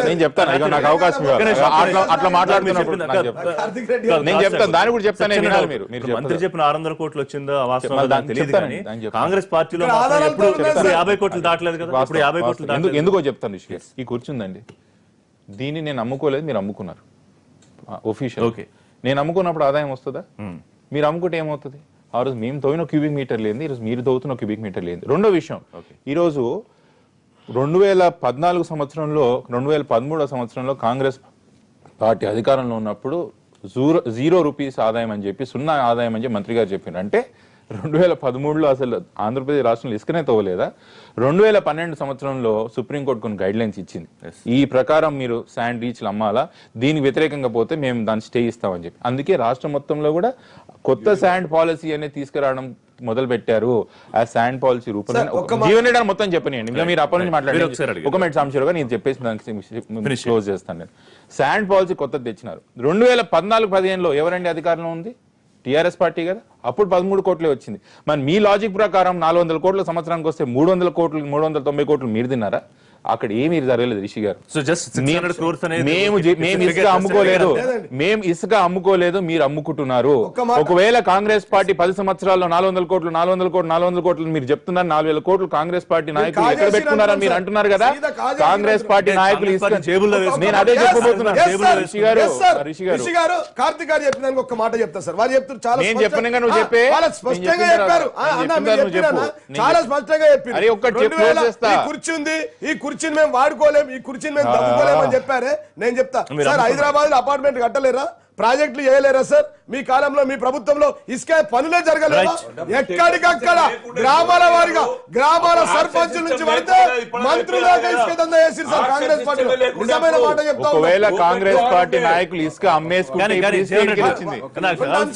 నేను చెప్తాను నాకు అవకాశం అట్లా మాట్లాడుతున్నప్పుడు నేను చెప్తాను. దాని కూడా చెప్తాను. మంత్రి చెప్పిన 600 కోట్లు వచ్చిందో కాంగ్రెస్ పార్టీలో 50 కోట్లు దాటలేదు కదా. 50 కోట్లు ఎందుకో చెప్తాను. ఈ కూర్చుందండి, దీన్ని నేను అమ్ముకోలేదు, మీరు అమ్ముకున్నారు ఒఫీషియల్. ఓకే, నేను అమ్ముకున్నప్పుడు ఆదాయం వస్తుందా? మీరు అమ్ముకుంటే ఏమవుతుంది? ఆ రోజు మేము తవ్విన క్యూబిక్ మీటర్ లేదు, ఈరోజు మీరు తవ్వుతున్న క్యూబిక్ మీటర్ లేదు. రెండో విషయం, ఈరోజు 2014 సంవత్సరంలో 2013 సంవత్సరంలో కాంగ్రెస్ పార్టీ అధికారంలో ఉన్నప్పుడు 0 రూపీస్ ఆదాయం అని చెప్పి 0 ఆదాయం అని చెప్పి మంత్రి గారు చెప్పారు. అంటే 2013లో అసలు ఆంధ్రప్రదేశ్ రాష్ట్రంలో ఇసుకనే తవ్వలేదా? 2012 సంవత్సరంలో సుప్రీంకోర్టు కొన్ని గైడ్ లైన్స్ ఇచ్చింది. ఈ ప్రకారం మీరు శాండ్ రీచ్లు అమ్మాలా, దీనికి వ్యతిరేకంగా పోతే మేము దాన్ని స్టే ఇస్తామని చెప్పి. అందుకే రాష్ట్రం మొత్తంలో కూడా కొత్త శాండ్ పాలసీ అనేది తీసుకురావడం మొదలు పెట్టారు. ఆ శాండ్ పాలసీ రూపంలో జీవన్ రెడ్డి మొత్తం చెప్పనియండి. మీరు అప్పటి నుంచి మాట్లాడారు. ఒక మినిట్ సాంబశివరావు, నేను చెప్పేసి దానికి క్లోజ్ చేస్తాను. నేను శాండ్ పాలసీ కొత్తది తెచ్చినారు. 2014-15లో ఎవరండి అధికారంలో ఉంది? టీఆర్ఎస్ పార్టీ కదా. అప్పుడు 13 కోట్లే వచ్చింది. మరి మీ లాజిక్ ప్రకారం 400 కోట్ల సంవత్సరానికి వస్తే 390 కోట్లు మీరు తిన్నారా? అక్కడ ఏమీ జరగలేదు రిషి గారు. సో జస్ట్ 600 crores అనేది మేము ఇసుక అమ్ముకోలేదు, మేము ఇసుక అమ్ముకోలేదు, మీరు అమ్ముకుంటున్నారు. ఒకవేళ కాంగ్రెస్ పార్టీ 10 సంవత్సరాల్లో 400 కోట్లు మీరు చెప్తున్నారు, 4,000 కోట్లు కాంగ్రెస్ పార్టీ నాయకులు ఎక్కడ పెట్టుకున్నారని మీరు అంటున్నారు కదా. కాంగ్రెస్ పార్టీ నాయకులు నేను అదే చెప్పబోతున్నాను. రిషి గారు కార్తిక్ గారు చెప్పిన ఒక్క మాట చెప్తా సార్. వాళ్ళు చెప్తారు చాలా నేను చెప్పిన నువ్వు చెప్పే స్పష్టంగా చెప్పారు. చాలా స్పష్టంగా చెప్పారు. ఈ కుర్చీ ఉంది, ఈ కుర్చీని మేము వాడుకోలేము, ఈ కుర్చీని మేము తప్పుకోలేము అని చెప్పారే. నేను చెప్తా సార్, హైదరాబాద్ లో అపార్ట్మెంట్ కట్టలేరా, ప్రాజెక్టులు చేయలేరా సార్? మీ కాలంలో మీ ప్రభుత్వంలో ఇసుక పనులే జరగలేదా? ఎక్కడికక్కడ గ్రామాల వారిగా గ్రామాల సర్పంచ్ నుంచి పడితే మంత్రుల దాకా ఇసుక దందా చేసి సార్ కాంగ్రెస్ పార్టీ. నిజమైన మాట చెప్తా. ఒకవేళ కాంగ్రెస్ పార్టీ నాయకులు ఇసుక అమ్మేసుకుంటే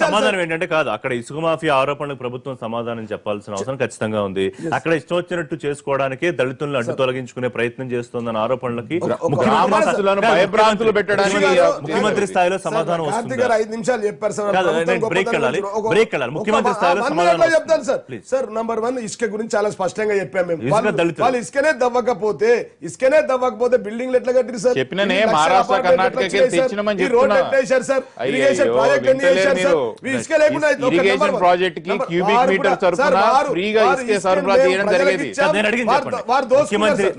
సమాధానం ఏంటంటే కాదు, అక్కడ ఇసుక మాఫియా ఆరోపణలకు ప్రభుత్వం సమాధానం చెప్పాల్సిన అవసరం ఖచ్చితంగా ఉంది. అక్కడ ఇష్టం వచ్చినట్టు చేసుకోవడానికి దళితులను అడ్డు తొలగించుకునే ప్రయత్నం చేస్తుందన్న ఆరోపణలకి భయభ్రాంతులు పెట్టడానికి ముఖ్యమంత్రి స్థాయిలో సమాధానం కార్తిక్ గారు 5 నిమిషాలు చెప్పారు సార్. ముఖ్యమంత్రి స్థాయిలో చెప్తాను సార్. సార్ నంబర్ 1 ఇసుక గురించి చాలా స్పష్టంగా చెప్పాము మేము. వాళ్ళు ఇసుకనే దవ్వకపోతే బిల్డింగ్లు ఎట్లా కట్టిరు సార్? చెప్పిననే మహారాష్ట్ర కర్ణాటకకి తెచ్చినమని చెప్తున్నా. రోడ్ వేశారు సార్, ఇరిగేషన్ ప్రాజెక్ట్ ఎన్ని చేశారు సార్? ఇసుక లేకుండా ఇరిగేషన్ ప్రాజెక్ట్ కి క్యూబిక్ మీటర్ సరుకున ఫ్రీగా ఇసుక సరఫరా చేయడం జరిగేది. నేను అడిగింది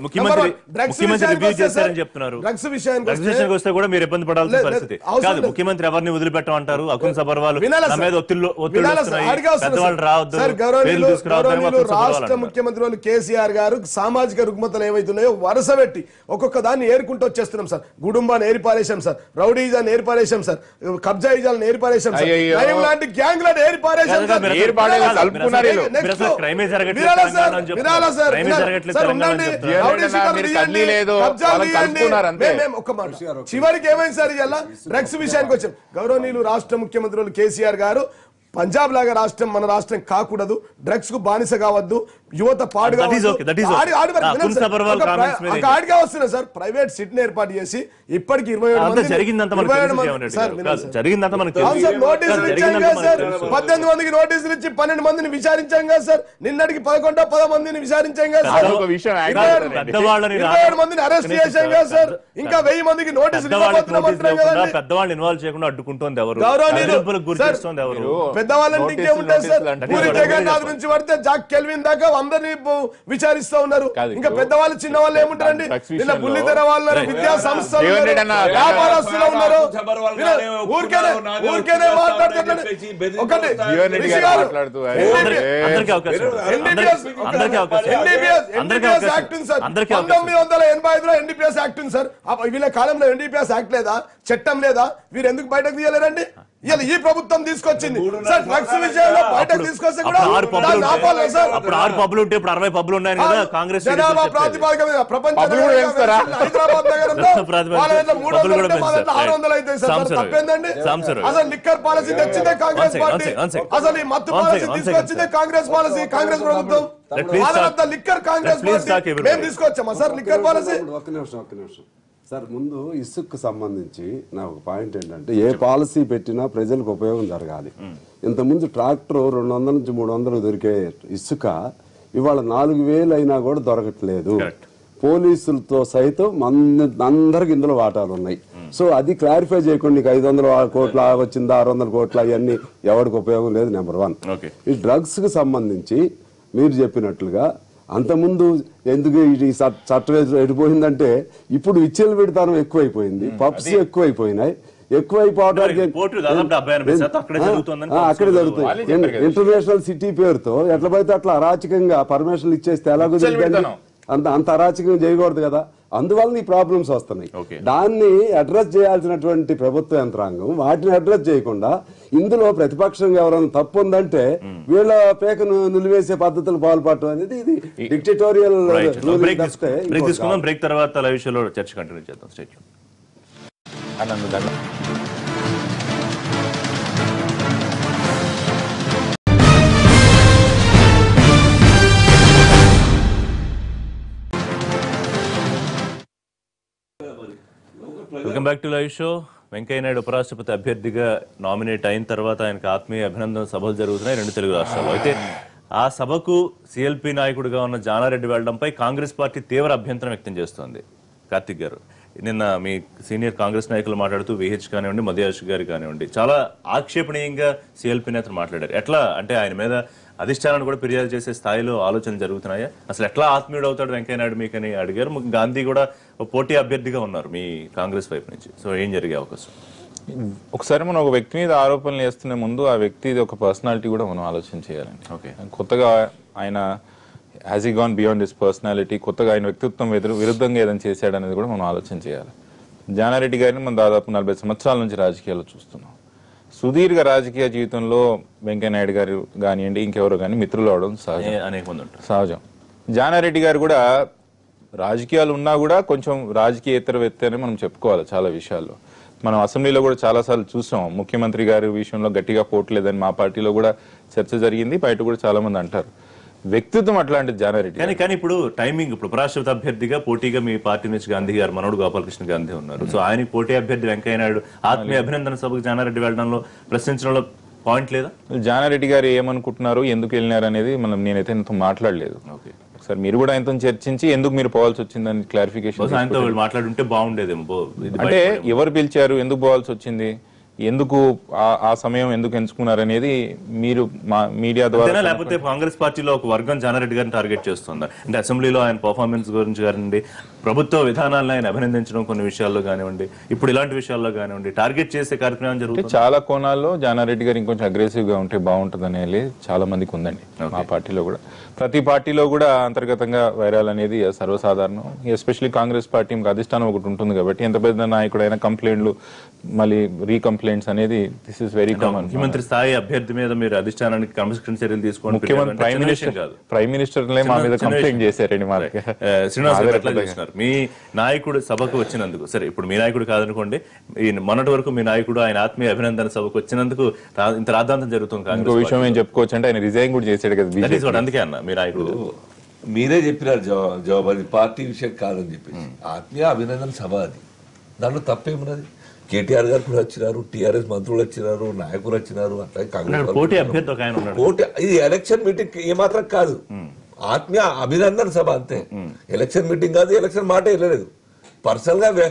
ముఖ్యమంత్రి రివ్యూ చేశారని చెప్తున్నారు. డ్రగ్స్ విషయానికి వస్తే కూడా మీరు ఇబ్బంది పడాల్సిన పరిస్థితి కాదు. ముఖ్యమంత్రి ఎవరిని వదిలిపెట్టమంటారు? అకున్ సబర్వాల్ రాష్ట్ర ముఖ్యమంత్రి కేసీఆర్ గారు సామాజిక రుగ్మతలు ఏమైతున్నాయో వరుస పెట్టి ఒక్కొక్క దాన్ని ఏరుకుంటూ వచ్చేస్తున్నాం సార్. గుడుంబాన్ని ఏర్పారేశాం సార్, రౌడీజాన్ని ఏర్పారేశాం సార్, కబ్జాయిజాలను ఏర్పారేశాం సార్, లాంటి గ్యాంగ్లను ఏర్పారేశాం సార్. చివరికి ఏమైంది సార్? ఇలా డ్రగ్స్ విషయానికి వచ్చాం. గౌరవనీయులు రాష్ట్ర ముఖ్యమంత్రి కేసీఆర్ గారు పంజాబ్ లాగా రాష్ట్రం మన రాష్ట్రం కాకూడదు, డ్రగ్స్ కు బానిస కావద్దు, యువత పాడుగా వస్తున్నా సార్. ప్రైవేట్ సిటీని ఏర్పాటు చేసి ఇప్పటికి 27 మందికి నోటీసులు ఇచ్చి 12 మందిని విచారించాం కదా సార్. నిన్నటికి 11 మందిని విచారించాం కదా సార్. 27 మందిని అరెస్ట్ చేశాం కదా సార్. ఇంకా 1000 మందికి నోటీసులు పెద్దవాళ్ళు ఇన్వాల్వ్ చేయకుండా అడ్డుకుంటోంది ఎవరు? పెద్దవాళ్ళంటే ఇంకేముంటాయి సార్? పూరి జగన్నాథ్ నుంచి పడితే జాక్ కెల్విన్ దాకా అందరినీ విచారిస్తూ ఉన్నారు. ఇంకా పెద్దవాళ్ళు చిన్న వాళ్ళు ఏముంటారండి? నిన్న బుల్లితెర వాళ్ళు, విద్యా సంస్థలు, వ్యాపారస్తులు ఉన్నారు. ఊరికేనే మాట్లాడుతున్నారు. ఒకటి ఎన్డీపీఎస్ యాక్ట్ ఉంది సార్. 1985లో ఎన్డీపీఎస్ యాక్ట్ ఉంది సార్. వీళ్ళ కాలంలో ఎన్డీపీఎస్ యాక్ట్ లేదా, చట్టం లేదా? వీరు ఎందుకు బయటకు తీయలేరండి? ఇలా ఈ ప్రభుత్వం తీసుకొచ్చింది సార్. డ్రగ్స్ విషయంలో బయటకు తీసుకొస్తే కూడా 6 పబ్బులు ఉంటే ఇప్పుడు 60 పబ్బులు ఉన్నాయి కదా. కాంగ్రెస్ జనాభా ప్రాతిపదిక మీద ప్రపంచ హైదరాబాద్ నగరంలో 600 అయితే సార్. తప్పేందండి? అసలు లిక్కర్ పాలసీ తెచ్చిందే కాంగ్రెస్ పార్టీ. అసలు ఈ మత్తు పాలసీ తీసుకొచ్చిందే కాంగ్రెస్ పాలసీ, కాంగ్రెస్ ప్రభుత్వం. లిక్కర్ కాంగ్రెస్ పార్టీ మేము తీసుకొచ్చామా సార్ లిక్కర్ పాలసీ? ఒక్క నిమిషం సార్. ముందు ఇసుక్కు సంబంధించి నా ఒక పాయింట్ ఏంటంటే, ఏ పాలసీ పెట్టినా ప్రజలకు ఉపయోగం జరగాలి. ఇంతకుముందు ట్రాక్టర్ 200 నుంచి 300 దొరికే ఇసుక ఇవాళ 4000 అయినా కూడా దొరకట్లేదు. పోలీసులతో సైతం అందరికి ఇందులో వాటాలు ఉన్నాయి. సో అది క్లారిఫై చేయకుండా నీకు 500 కోట్ల వచ్చిందా 600 కోట్ల అవన్నీ ఎవరికి ఉపయోగం లేదు. నెంబర్ 1. ఈ డ్రగ్స్ కు సంబంధించి మీరు చెప్పినట్లుగా అంతకుముందు ఎందుకు ఈ చట్టం ఎడిపోయిందంటే ఇప్పుడు విచ్చలు పెడతానం ఎక్కువైపోయింది, పప్స్ ఎక్కువైపోయినాయి. ఎక్కువైపోవడానికి అక్కడే జరుగుతుంది. ఇంటర్నేషనల్ సిటీ పేరుతో ఎట్లా పడితే అట్లా అరాచకంగా పర్మిషన్లు ఇచ్చేస్తే ఎలాగో అంత అరాచకం చేయకూడదు కదా. అందువల్ల ఈ ప్రాబ్లమ్స్ వస్తున్నాయి. దాన్ని అడ్రస్ చేయాల్సినటువంటి ప్రభుత్వ యంత్రాంగం వాటిని అడ్రస్ చేయకుండా ఇందులో ప్రతిపక్షంగా ఎవరైనా తప్పు ఉందంటే వీళ్ళ పేకను నిలివేసే పద్ధతులు పాల్పడటం అనేది ఇది డిక్టేటోరియల్. బ్రేక్ తర్వాత విషయంలో చర్చ కంటిన్యూ చేద్దాం. State welcome back to live show. Venkaiah Naidu ఉపరాష్ట్రపతి అభ్యర్థిగా నామినేట్ అయిన తర్వాత ఆయనకు ఆత్మీయ అభినందన సభలు జరుగుతున్నాయి 2 తెలుగు రాష్ట్రాల్లో. అయితే ఆ సభకు సిఎల్పి నాయకుడిగా ఉన్న జానారెడ్డి వెళ్లడంపై కాంగ్రెస్ పార్టీ తీవ్ర అభ్యంతరం వ్యక్తం చేస్తోంది. కార్తిక్ గారు, నిన్న మీ సీనియర్ కాంగ్రెస్ నాయకులు మాట్లాడుతూ విహెచ్ కానివ్వండి, మధ్యాష్ గారు కానివ్వండి, చాలా ఆక్షేపణీయంగా సిఎల్పి నేతలు మాట్లాడారు. ఎట్లా అంటే ఆయన మీద అధిష్టానాన్ని కూడా ఫిర్యాదు చేసే స్థాయిలో ఆలోచనలు జరుగుతున్నాయా? అసలు ఎట్లా ఆత్మీయుడు అవుతాడు వెంకయ్యనాయుడు మీకని అడిగారు. గాంధీ కూడా పోటీ అభ్యర్థిగా ఉన్నారు మీ కాంగ్రెస్ వైపు నుంచి. సో ఏం జరిగే అవకాశం? ఒకసారి మనం ఒక వ్యక్తి మీద ఆరోపణలు చేస్తున్న ముందు ఆ వ్యక్తి ఒక పర్సనాలిటీ కూడా మనం ఆలోచన చేయాలండి. ఓకే, కొత్తగా ఆయన హ్యాజ్ ఈ గాన్ బియాండ్ దిస్ పర్సనాలిటీ, కొత్తగా ఆయన వ్యక్తిత్వం విరుద్ధంగా ఏదైనా చేశాడు అనేది కూడా మనం ఆలోచన చేయాలి. జానారెడ్డి గారిని మనం దాదాపు 40 సంవత్సరాల నుంచి రాజకీయాల్లో చూస్తున్నాం. సుదీర్ఘ రాజకీయ జీవితంలో వెంకయ్యనాయుడు గారు కానివ్వండి, ఇంకెవరు కానీ మిత్రులు అవడం సహజం. జానారెడ్డి గారు కూడా రాజకీయాలు ఉన్నా కూడా కొంచెం రాజకీయేతరవేత్త అని మనం చెప్పుకోవాలి. చాలా విషయాల్లో మనం అసెంబ్లీలో కూడా చాలాసార్లు చూసాం. ముఖ్యమంత్రి గారి విషయంలో గట్టిగా పోట్లేదని మా పార్టీలో కూడా చర్చ జరిగింది. బయట కూడా చాలా మంది అంటారు. వ్యక్తిత్వం అట్లాంటిది జానారెడ్డి. కానీ ఇప్పుడు టైమింగ్, ఇప్పుడు ఉపరాష్ట్రపతి అభ్యర్థిగా పోటీగా మీ పార్టీ నుంచి గాంధీ గారు మనోడు గోపాలకృష్ణ గాంధీ ఉన్నారు. సో ఆయనకి పోటీ అభ్యర్థి వెంకయ్యనాయుడు ఆత్మీయ అభినందన సభకు జానారెడ్డి వెళ్ళడంలో ప్రశ్నించడంలో పాయింట్ లేదా? జానారెడ్డి గారు ఏమనుకుంటున్నారు, ఎందుకు వెళ్ళినారు అనేది నేనైతే ఆయనతో మాట్లాడలేదు. ఒకసారి మీరు కూడా ఆయనతో చర్చించి ఎందుకు మీరు పోవాల్సి వచ్చిందని క్లారిఫికేషన్ ఆయనతో మాట్లాడుంటే బాగుండేదేమో. అంటే ఎవరు పిలిచారు, ఎందుకు పోవాల్సి వచ్చింది, ఎందుకు ఆ సమయం ఎందుకు ఎంచుకున్నారు అనేది మీరు మీడియా ద్వారా, లేకపోతే కాంగ్రెస్ పార్టీలో ఒక వర్గం జానారెడ్డి గారిని టార్గెట్ చేస్తుంది. అంటే అసెంబ్లీలో ఆయన పర్ఫార్మెన్స్ గురించి కానివ్వండి, ప్రభుత్వ విధానాలను ఆయన అభినందించడం కొన్ని విషయాల్లో కానివ్వండి, ఇప్పుడు ఇలాంటి విషయాల్లో కానివ్వండి టార్గెట్ చేసే కార్యక్రమం జరుగుతుంది. చాలా కోణాల్లో జానారెడ్డి గారు ఇంకొంచెం అగ్రెసివ్ గా ఉంటే బాగుంటుంది అనేది చాలా మందికి ఉందండి. మా పార్టీలో కూడా, ప్రతి పార్టీలో కూడా అంతర్గతంగా వైరాలు అనేది సర్వసాధారణం. ఎస్పెషల్లీ కాంగ్రెస్ పార్టీ అధిష్టానం ఒకటి ఉంటుంది కాబట్టి ఎంత పెద్ద నాయకుడైనా కంప్లైంట్లు మళ్ళీ రీకంప్లైంట్స్ అనేది దిస్ ఇస్ వెరీ కామన్. ముఖ్యమంత్రి స్థాయి అభ్యర్థి మీద మీరు అధిష్టానానికి క్రమశిక్షణ చర్యలు తీసుకోండి. ముఖ్యమంత్రి ప్రైమ్ మినిస్టర్ మా మీద కంప్లైంట్ చేశారండి. శ్రీనివాస్, మీ నాయకుడు సభకు వచ్చినందుకు, సరే ఇప్పుడు మీ నాయకుడు కాదనుకోండి, మొన్నటి వరకు మీ నాయకుడు ఆయన ఆత్మీయ అభినందన సభకు వచ్చినందుకు ఇంత రాద్ధాంతం జరుగుతుంది. ఇంకో విషయం ఏం చెప్పుకోవచ్చు అంటే ఆయన రిజైన్ కూడా చేశాడు కదా. అందుకే అన్న మీ నాయకుడు మీరే చెప్పినారు జవాబు, అది పార్టీ విషయం కాదని చెప్పేసి. ఆత్మీయ అభినందన సభ అది, దాంట్లో తప్పేమున్నది? కేటీఆర్ గారు కూడా వచ్చినారు, టీఆర్ఎస్ మంత్రులు వచ్చినారు, నాయకులు వచ్చినారు, అట్లా కాంగ్రెస్ పోటీ అభ్యర్థి ఒక ఆయన ఉన్నాడు. పోటీ, ఇది ఎలక్షన్ మీటింగ్ ఏమాత్రం కాదు, ఆత్మీయ అభినందన సభ అంతే. ఎలక్షన్ మీటింగ్ కాదు, ఎలక్షన్ మాట వెళ్ళలేదు. పర్సనల్ గా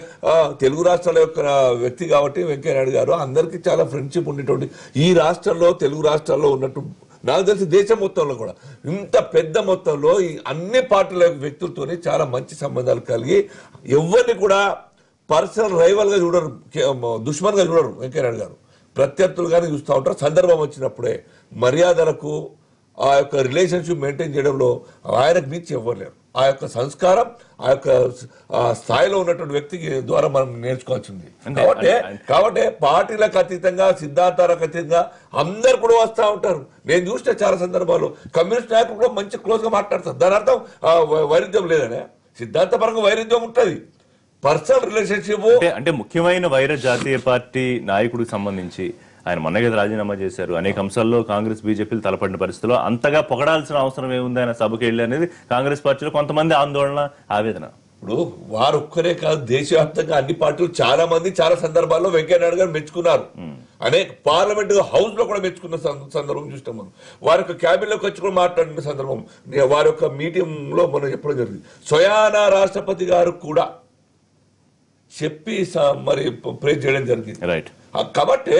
తెలుగు రాష్ట్రాల యొక్క వ్యక్తి కాబట్టి వెంకయ్యనాయుడు గారు అందరికీ చాలా ఫ్రెండ్షిప్ ఉండేటువంటి, ఈ రాష్ట్రంలో తెలుగు రాష్ట్రాల్లో ఉన్నట్టు నాకు తెలిసి దేశం మొత్తంలో కూడా ఇంత పెద్ద మొత్తంలో ఈ అన్ని పార్టీల వ్యక్తులతోనే చాలా మంచి సంబంధాలు కలిగి ఎవరిని కూడా పర్సనల్ రైవల్ గా చూడరు, దుష్మన్ గా చూడరు వెంకయ్యనాయుడు గారు. ప్రత్యర్థులుగానే చూస్తూ ఉంటారు. సందర్భం వచ్చినప్పుడే మర్యాదలకు ఆ యొక్క రిలేషన్షిప్ మెయింటైన్ చేయడంలో ఆయనకు మించి ఎవ్వరు లేరు. ఆ యొక్క సంస్కారం ఆ యొక్క స్థాయిలో ఉన్నటువంటి వ్యక్తికి ద్వారా మనం నేర్చుకోవాల్సింది. కాబట్టి పార్టీలకు అతీతంగా, సిద్ధాంతాలకు అతీతంగా అందరు కూడా వస్తూ ఉంటారు. నేను చూసిన చాలా సందర్భాల్లో కమ్యూనిస్ట్ నాయకులు కూడా మంచి క్లోజ్ గా మాట్లాడతారు. దాని అర్థం వైరుధ్యం లేదనే, సిద్ధాంతపరంగా వైరుధ్యం ఉంటుంది. పర్సనల్ రిలేషన్షిప్ అంటే ముఖ్యమైన వైర జాతీయ పార్టీ నాయకుడికి సంబంధించి ఆయన మొన్నగా రాజీనామా చేశారు. అనేక అంశాల్లో కాంగ్రెస్ బీజేపీలు తలపడిన పరిస్థితుల్లో అంతగా పొగడాల్సిన అవసరం ఏముంది ఆయన సభకి వెళ్ళి అనేది కాంగ్రెస్ పార్టీలో కొంతమంది ఆందోళన, ఆవేదన. ఇప్పుడు వారు ఒక్కరే కాదు, దేశవ్యాప్తంగా అన్ని పార్టీలు చాలా మంది చాలా సందర్భాల్లో వెంకయ్యనాయుడు గారు మెచ్చుకున్నారు. అనేక పార్లమెంట్ హౌస్ లో కూడా మెచ్చుకున్న సందర్భం చూస్తాం మనం. వారి యొక్క క్యాబినెట్లోకి వచ్చి కూడా మాట్లాడిన సందర్భం, వారి యొక్క మీటింగ్ లో మనం చెప్పడం జరిగింది. స్వయానా రాష్ట్రపతి గారు కూడా చెప్పి మరి ప్రేజ్ చేయడం జరిగింది. రైట్. కాబట్టి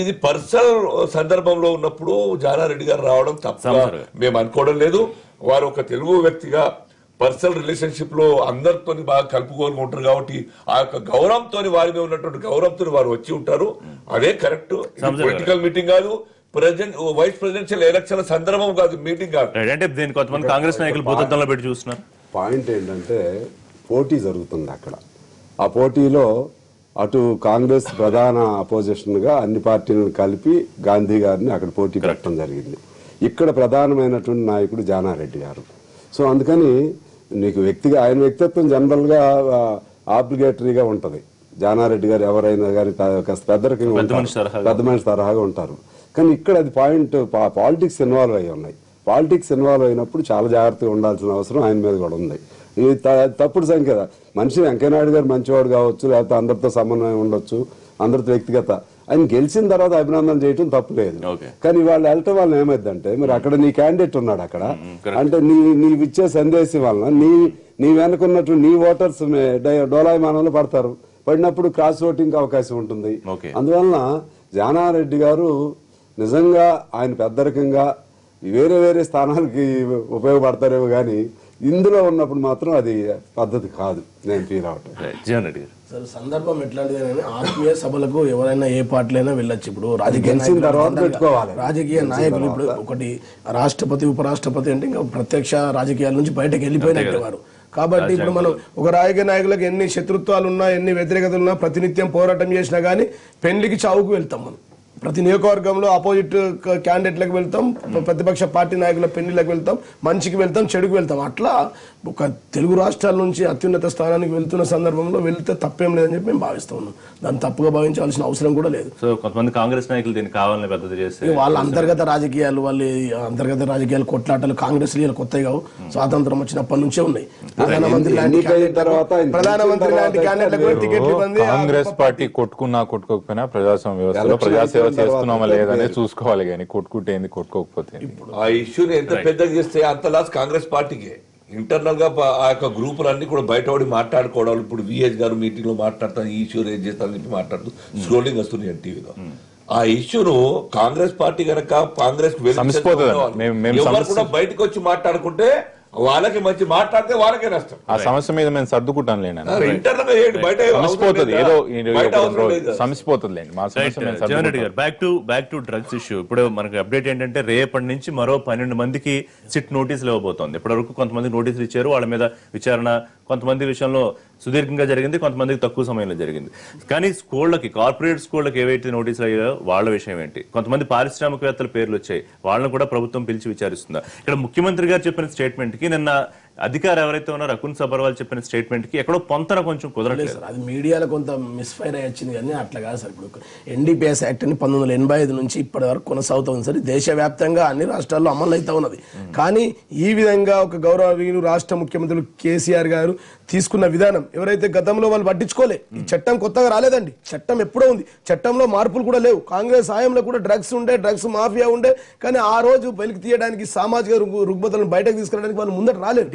ఇది పర్సనల్ సందర్భంలో ఉన్నప్పుడు జానారెడ్డి గారు రావడం తప్ప మేము అనుకోవడం లేదు. వారు ఒక తెలుగు వ్యక్తిగా పర్సనల్ రిలేషన్షిప్ లో అందరితో బాగా కలుపుకొని ఉంటారు కాబట్టి ఆ యొక్క గౌరవంతో, వారి మీద ఉన్నటువంటి గౌరవంతో వారు వచ్చి ఉంటారు. అదే కరెక్ట్. పొలిటికల్ మీటింగ్ కాదు, వైస్ ప్రెసిడెన్షియల్ ఎలక్షన్ సందర్భం కాదు, మీటింగ్ కాదు. అంటే దీనికి కొంతమంది కాంగ్రెస్ నాయకులు భూతత్వంలో పెట్టి చూస్తున్నారు. పాయింట్ ఏంటంటే పోటీ జరుగుతుంది అక్కడ. ఆ పోటీలో అటు కాంగ్రెస్ ప్రధాన అపోజిషన్ గా అన్ని పార్టీలను కలిపి గాంధీ గారిని అక్కడ పోటీ పెట్టడం జరిగింది. ఇక్కడ ప్రధానమైనటువంటి నాయకుడు జానారెడ్డి గారు. సో అందుకని నీకు ఆయన వ్యక్తిత్వం జనరల్ గా ఆబ్లిగేటరీగా ఉంటది. జానారెడ్డి గారు ఎవరైనా కానీ పెద్ద మనిషి తరహాగా ఉంటారు. కానీ ఇక్కడ అది పాయింట్, పాలిటిక్స్ ఇన్వాల్వ్ అయ్యి ఉన్నాయి. పాలిటిక్స్ ఇన్వాల్వ్ అయినప్పుడు చాలా జాగ్రత్తగా ఉండాల్సిన అవసరం ఆయన మీద కూడా ఉంది. ఇది తప్పుడు సంఖ్య. మనిషి వెంకయ్యనాయుడు గారు మంచివాడు కావచ్చు, లేకపోతే అందరితో సమన్వయం ఉండొచ్చు, అందరితో వ్యక్తిగత ఆయన గెలిచిన తర్వాత అభినందన చేయటం తప్పులేదు. Okay. కానీ వాళ్ళు వెళ్ళటం వల్ల ఏమైందంటే మరి అక్కడ నీ క్యాండిడేట్ ఉన్నాడు అక్కడ, అంటే నీవిచ్చే సందేశం వలన నీ వెనుకున్నట్టు నీ ఓటర్స్ డోలాయమానంలో పడతారు. పడినప్పుడు క్రాస్ ఓటింగ్ అవకాశం ఉంటుంది. అందువలన జానారెడ్డి గారు నిజంగా ఆయన పెద్దరికంగా వేరే వేరే స్థానాలకి ఉపయోగపడతారేమో కానీ ఇందులో ఉన్నప్పుడు మాత్రం అది పద్ధతి కాదు నేను ఫీల్ అవటం. సార్ సందర్భం ఎట్లాంటిది, ఆత్మీయ సభలకు ఎవరైనా ఏ పార్టీలైనా వెళ్ళొచ్చు. ఇప్పుడు రాజకీయ నాయకులు ఇప్పుడు ఒకటి రాష్ట్రపతి ఉపరాష్ట్రపతి అంటే ఇంకా ప్రత్యక్ష రాజకీయాల నుంచి బయటకు వెళ్ళిపోయినట్టు వారు. కాబట్టి ఇప్పుడు మనం ఒక రాజకీయ నాయకులకు ఎన్ని శత్రుత్వాలు ఉన్నా ఎన్ని వ్యతిరేకతలు ఉన్నా ప్రతినిత్యం పోరాటం చేసినా కానీ పెళ్లికి చావుకు వెళ్తాం మనం. ప్రతి నియోజకవర్గంలో ఆపోజిట్ క్యాండిడేట్లకు వెళ్తాం, ప్రతిపక్ష పార్టీ నాయకుల పెళ్లిలకు వెళ్తాం, మంచికి వెళ్తాం, చెడుకు వెళ్తాం. అట్లా ఒక తెలుగు రాష్ట్రాల నుంచి అత్యున్నత స్థానానికి వెళ్తున్న సందర్భంలో వెళ్తే తప్పేం లేదని చెప్పి మేము భావిస్తూ ఉన్నాం. దాన్ని తప్పుగా భావించాల్సిన అవసరం కూడా లేదు. సో కొంతమంది కాంగ్రెస్ నాయకులు దీన్ని కావాలని పద్ధతి చేస్తే వాళ్ళ అంతర్గత రాజకీయాలు కొట్లాటలు కాంగ్రెస్ కొత్తగా కావు, స్వాతంత్రం వచ్చినప్పటి నుంచే ఉన్నాయి. ప్రధానమంత్రి లాంటి క్యాండిడేట్లకు టికెట్లు ఇబ్బంది. కాంగ్రెస్ పార్టీ కొట్టుకున్నా కొట్టుకోకపోయినా ప్రజాస్వామ్య వ్యవస్థలో ప్రజాసేవ చేస్తున్నామా లేదనే చూసుకోవాలి కానీ కొట్టుకుంటే ఏంది కొట్టుకోకపోతే. ఆ ఇష్యూని ఎంత పెద్దగా చేస్తే అంత లాస్ కాంగ్రెస్ పార్టీకే. ఇంటర్నల్ గా ఆ యొక్క గ్రూపులన్నీ కూడా బయటపడి మాట్లాడుకోవడం. ఇప్పుడు విహెచ్ గారు మీటింగ్ లో మాట్లాడతాను, ఈ ఇష్యూ రేజ్ చేస్తానని చెప్పి మాట్లాడుతూ స్క్రోలింగ్ వస్తుంది టీవీలో. ఆ ఇష్యూను కాంగ్రెస్ పార్టీ కనుక కాంగ్రెస్ ఎవరు కూడా బయటకు వచ్చి మాట్లాడుకుంటే వాళ్ళకి మంచి మాట్లాడితే వాళ్ళకే నష్టం. ఆ సమస్య మీద మేము సర్దుకుంటాం లేండి, సమస్యపోతుంది. Back to drugs issue. ఇప్పుడు మనకి అప్డేట్ ఏంటంటే రేపటి నుంచి మరో 12 మందికి సిట్ నోటీసులు ఇవ్వబోతోంది. ఇప్పటివరకు కొంతమంది నోటీసులు ఇచ్చారు, వాళ్ళ మీద విచారణ కొంతమంది విషయంలో సుదీర్ఘంగా జరిగింది, కొంతమందికి తక్కువ సమయంలో జరిగింది. కానీ స్కూళ్ళకి, కార్పొరేట్ స్కూళ్ళకి ఏవైతే నోటీసులు అయ్యాయో వాళ్ళ విషయం ఏంటి? కొంతమంది పారిశ్రామికవేత్తల పేర్లు వచ్చాయి, వాళ్ళని కూడా ప్రభుత్వం పిలిచి విచారిస్తుందా? ఇక్కడ ముఖ్యమంత్రి గారు చెప్పిన స్టేట్మెంట్ కి నిన్న అధికారి ఎవరైతే ఉన్నారో రకున్ సబర్వాల్ చెప్పిన స్టేట్మెంట్ కి ఎక్కడో పొంతన కొంచెం కుదరలేదు. అది మీడియాలో కొంత మిస్ఫైర్ అయ్యి వచ్చింది కానీ అట్లా కాదు సార్. ఇప్పుడు NDPS యాక్ట్ అని 1985 నుంచి ఇప్పటి వరకు కొనసాగుతుంది సార్. దేశవ్యాప్తంగా అన్ని రాష్ట్రాల్లో అమలు అవుతా ఉన్నది. కానీ ఈ విధంగా ఒక గౌరవనీయులు రాష్ట్ర ముఖ్యమంత్రులు కేసీఆర్ గారు తీసుకున్న విధానం ఎవరైతే గతంలో వాళ్ళు పట్టించుకోలే. ఈ చట్టం కొత్తగా రాలేదండి, చట్టం ఎప్పుడో ఉంది. చట్టంలో మార్పులు కూడా లేవు. కాంగ్రెస్ హయాంలో కూడా డ్రగ్స్ ఉండే, డ్రగ్స్ మాఫియా ఉండే. కానీ ఆ రోజు వెలికి తీయడానికి, సామాజిక రుగ్మతలను బయటకు తీసుకురావడానికి వాళ్ళు ముందట రాలేదు.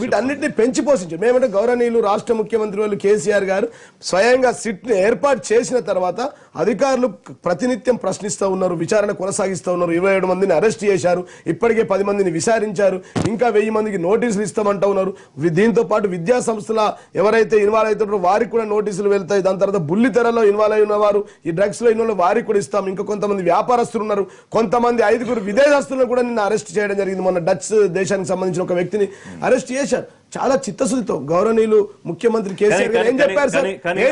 వీటన్నిటిని పెంచి పోషించారు. మేమంటే గౌరవనీయులు రాష్ట్ర ముఖ్యమంత్రి వాళ్ళు కేసీఆర్ గారు స్వయంగా సిట్ ని ఏర్పాటు చేసిన తర్వాత అధికారులు ప్రతినిత్యం ప్రశ్నిస్తూ ఉన్నారు, విచారణ కొనసాగిస్తూ ఉన్నారు. 27 మందిని అరెస్ట్ చేశారు, ఇప్పటికే 10 మందిని విచారించారు, ఇంకా 1000 మందికి నోటీసులు ఇస్తామంటా ఉన్నారు. దీంతో పాటు విద్యా సంస్థల ఎవరైతే ఇన్వాల్వ్ అవుతున్నారో వారికి కూడా నోటీసులు వెళ్తాయి. దాని తర్వాత బుల్లితెరలో ఇన్వాల్వ్ అయిన వారు, ఈ డ్రగ్స్ లో ఇన్వాల్వ్ వారికి కూడా ఇస్తాం. ఇంకా కొంతమంది వ్యాపారస్తులు ఉన్నారు, కొంతమంది 5 విదేశస్తులను కూడా నిన్న అరెస్ట్ చేయడం జరిగింది. మొన్న డచ్ దేశానికి సంబంధించిన ఒక వ్యక్తిని అరెస్ట్ చేశారు. చాలా చిత్తశుద్ధితో గౌరవనీయులు ముఖ్యమంత్రి కేసీఆర్ గారు ఏం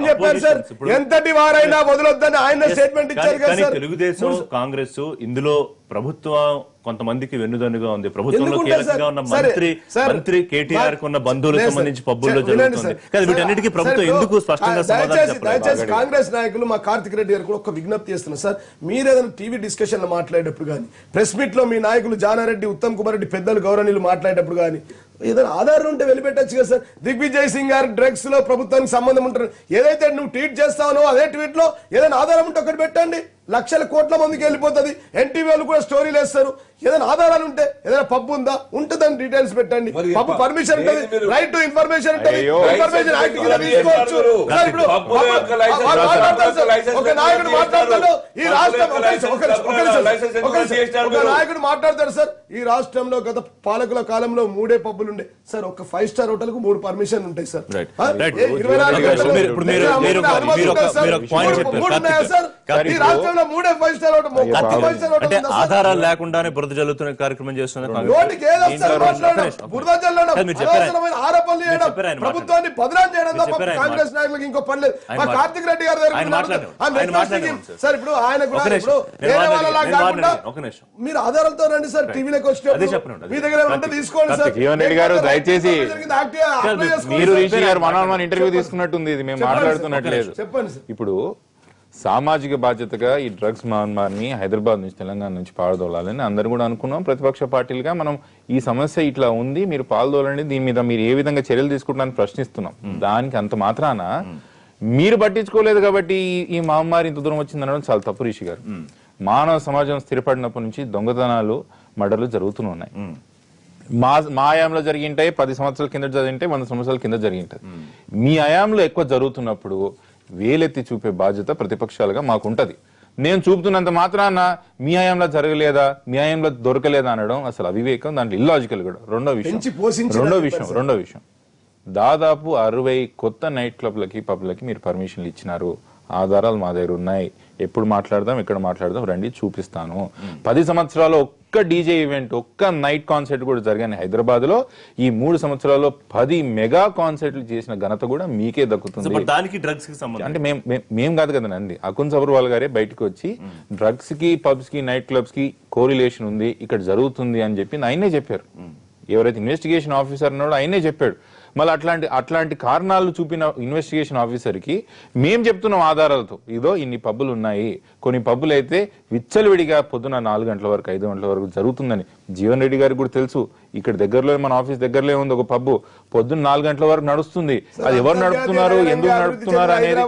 చెప్పారు సార్? ఎంతటి వారైనా వదలొద్దని ఆయన స్టేట్మెంట్ ఇచ్చారు కదా సార్. తెలుగుదేశం, కాంగ్రెస్ ఇందులో ప్రభుత్వం కొంతమందికి వెన్నుదన్నుగా ఉంది. ప్రభుత్వంలో కీలకంగా ఉన్న మంత్రి కేటీఆర్ కున్న బంధువులకు సంబంధించి పబ్బుల్లో జరుగుతుంది. వీటన్నిటికీ ప్రభుత్వం ఎందుకు స్పష్టంగా దయచేసి కాంగ్రెస్ నాయకులు మా కార్తిక్ రెడ్డి గారు కూడా ఒక విజ్ఞప్తి చేస్తున్నారు సార్. మీరు ఏదైనా టీవీ డిస్కషన్ లో మాట్లాడేటప్పుడు కానీ, ప్రెస్ మీట్ లో మీ నాయకులు జానారెడ్డి, ఉత్తమ్ కుమార్ రెడ్డి పెద్దలు గౌరవనీయులు మాట్లాడేటప్పుడు కానీ ఏదైనా ఆధారం ఉంటే వెళ్ళిపెట్టచ్చు కదా సార్. దిగ్విజయ్ సింగ్ గారు డ్రగ్స్ లో ప్రభుత్వానికి సంబంధం ఉంటారు, ఏదైతే నువ్వు ట్వీట్ చేస్తావో అదే ట్వీట్ లో ఏదైనా ఆధారం ఉంటే ఒకటి పెట్టండి. లక్షల కోట్ల మందికి వెళ్ళిపోతుంది. ఎన్టీవీ వాళ్ళు కూడా స్టోరీలు వేస్తారు. ఏదైనా ఆధారాలు ఉంటే, ఏదైనా పబ్బు ఉందా ఉంటుందని డీటెయిల్స్ పెట్టండి. పబ్బు పర్మిషన్ ఉంటుంది, రైట్ టు ఇన్ఫర్మేషన్ ఉంటుంది. ఇన్ఫర్మేషన్ యాక్ట్ కింద తీసుకోవచ్చు. ఒక నాయకుడు మాట్లాడతాడు, ఈ రాష్ట్రం ఒక నాయకుడు మాట్లాడతాడు సార్, ఈ రాష్ట్రంలో గత పాలకుల కాలంలో 3 పబ్బులు ఉండే సార్. ఒక 5 స్టార్ హోటల్ కు 3 పర్మిషన్ ఉంటాయి సార్. 24 అంటే ఆధారాలు లేకుండానే బురద జల్లుతున్న కార్యక్రమం చేస్తున్న ప్రభుత్వాన్ని బదనాం చేయడం కాంగ్రెస్ నాయకులకు ఇంకో పని లేదు. కార్తిక్ రెడ్డి గారు సార్ ఇప్పుడు ఆయన కూడా మీరు ఆధారాలతో రండి సార్. టీవీలోకి వచ్చినప్పుడు మీ దగ్గర ఉంటే తీసుకోండి సార్. జీవన్ రెడ్డి గారు దయచేసి మీరు రిషి గారు మన ఇంటర్వ్యూ తీసుకున్నట్టుంది, ఇది మేము మాట్లాడుతున్నట్లేదు. చెప్పండి. ఇప్పుడు సామాజిక బాధ్యతగా ఈ డ్రగ్స్ మహమ్మారిని హైదరాబాద్ నుంచి, తెలంగాణ నుంచి పారదోలాలని అందరూ కూడా అనుకున్నాం. ప్రతిపక్ష పార్టీలుగా మనం ఈ సమస్య ఇట్లా ఉంది, మీరు పాల్దోలండి, దీని మీద మీరు ఏ విధంగా చర్యలు తీసుకుంటారని ప్రశ్నిస్తున్నాం. దానికి అంత మాత్రాన మీరు పట్టించుకోలేదు కాబట్టి ఈ మహమ్మారి ఇంత దూరం వచ్చింది అనడం చాలా తప్పు రిషి గారు. మానవ సమాజం స్థిరపడినప్పటి నుంచి దొంగతనాలు మర్డర్లు జరుగుతూనే ఉన్నాయి. మా హయాంలో జరిగింటాయి, 10 సంవత్సరాల కింద జరిగింటాయి, 100 సంవత్సరాల కింద జరిగింటాయి. మీ హయాంలో ఎక్కువ జరుగుతున్నప్పుడు వేలెత్తి చూపే బాధ్యత ప్రతిపక్షాలుగా మాకుంటది. నేను చూపుతున్నంత మాత్రాన మీ హయాంలో జరగలేదా, మీ హయాంలో దొరకలేదా అనడం అసలు అవివేకం, దాంట్లో ఇల్లాజికల్ కూడా. రెండో విషయం దాదాపు 60 కొత్త నైట్ క్లబ్లకి పబ్లకి మీరు పర్మిషన్లు ఇచ్చినారు. ఆధారాలు మా దగ్గర ఉన్నాయి. ఎప్పుడు మాట్లాడదాం, ఎక్కడ మాట్లాడదాం, రండి చూపిస్తాను. 10 సంవత్సరాలు ఒక్క డీజే ఈవెంట్, ఒక్క నైట్ కాన్సర్ట్ కూడా జరిగాయి హైదరాబాద్ లో. ఈ 3 సంవత్సరాల్లో 10 మెగా కాన్సర్ట్లు చేసిన ఘనత కూడా మీకే దక్కుతుంది. దానికి డ్రగ్స్ కి సంబంధం అంటే మేము కాదు కదండి, అకున్ సబర్వాల్ గారే బయటకు వచ్చి డ్రగ్స్ కి, పబ్స్ కి, నైట్ క్లబ్స్ కి కోరిలేషన్ ఉంది, ఇక్కడ జరుగుతుంది అని చెప్పి ఆయనే చెప్పారు. ఎవరైతే ఇన్వెస్టిగేషన్ ఆఫీసర్ ఉన్నాడో ఆయనే చెప్పాడు. మళ్ళీ అట్లాంటి కారణాలు చూపిన ఇన్వెస్టిగేషన్ ఆఫీసర్ కి మేం చెప్తున్నాం ఆధారాలతో, ఇదో ఇన్ని పబ్బులు ఉన్నాయి, కొన్ని పబ్బులు అయితే విచ్చలవిడిగా పొద్దున 4 గంటల వరకు 5 గంటల వరకు జరుగుతుందని జీవన్ రెడ్డి గారికి కూడా తెలుసు. ఇక్కడ దగ్గరలో, మన ఆఫీస్ దగ్గరలో ఉంది ఒక పబ్బు, పొద్దున్న 4 గంటల వరకు నడుస్తుంది. అది ఎవరు నడుపుతున్నారు, ఎందుకు నడుపుతున్నారు అనేది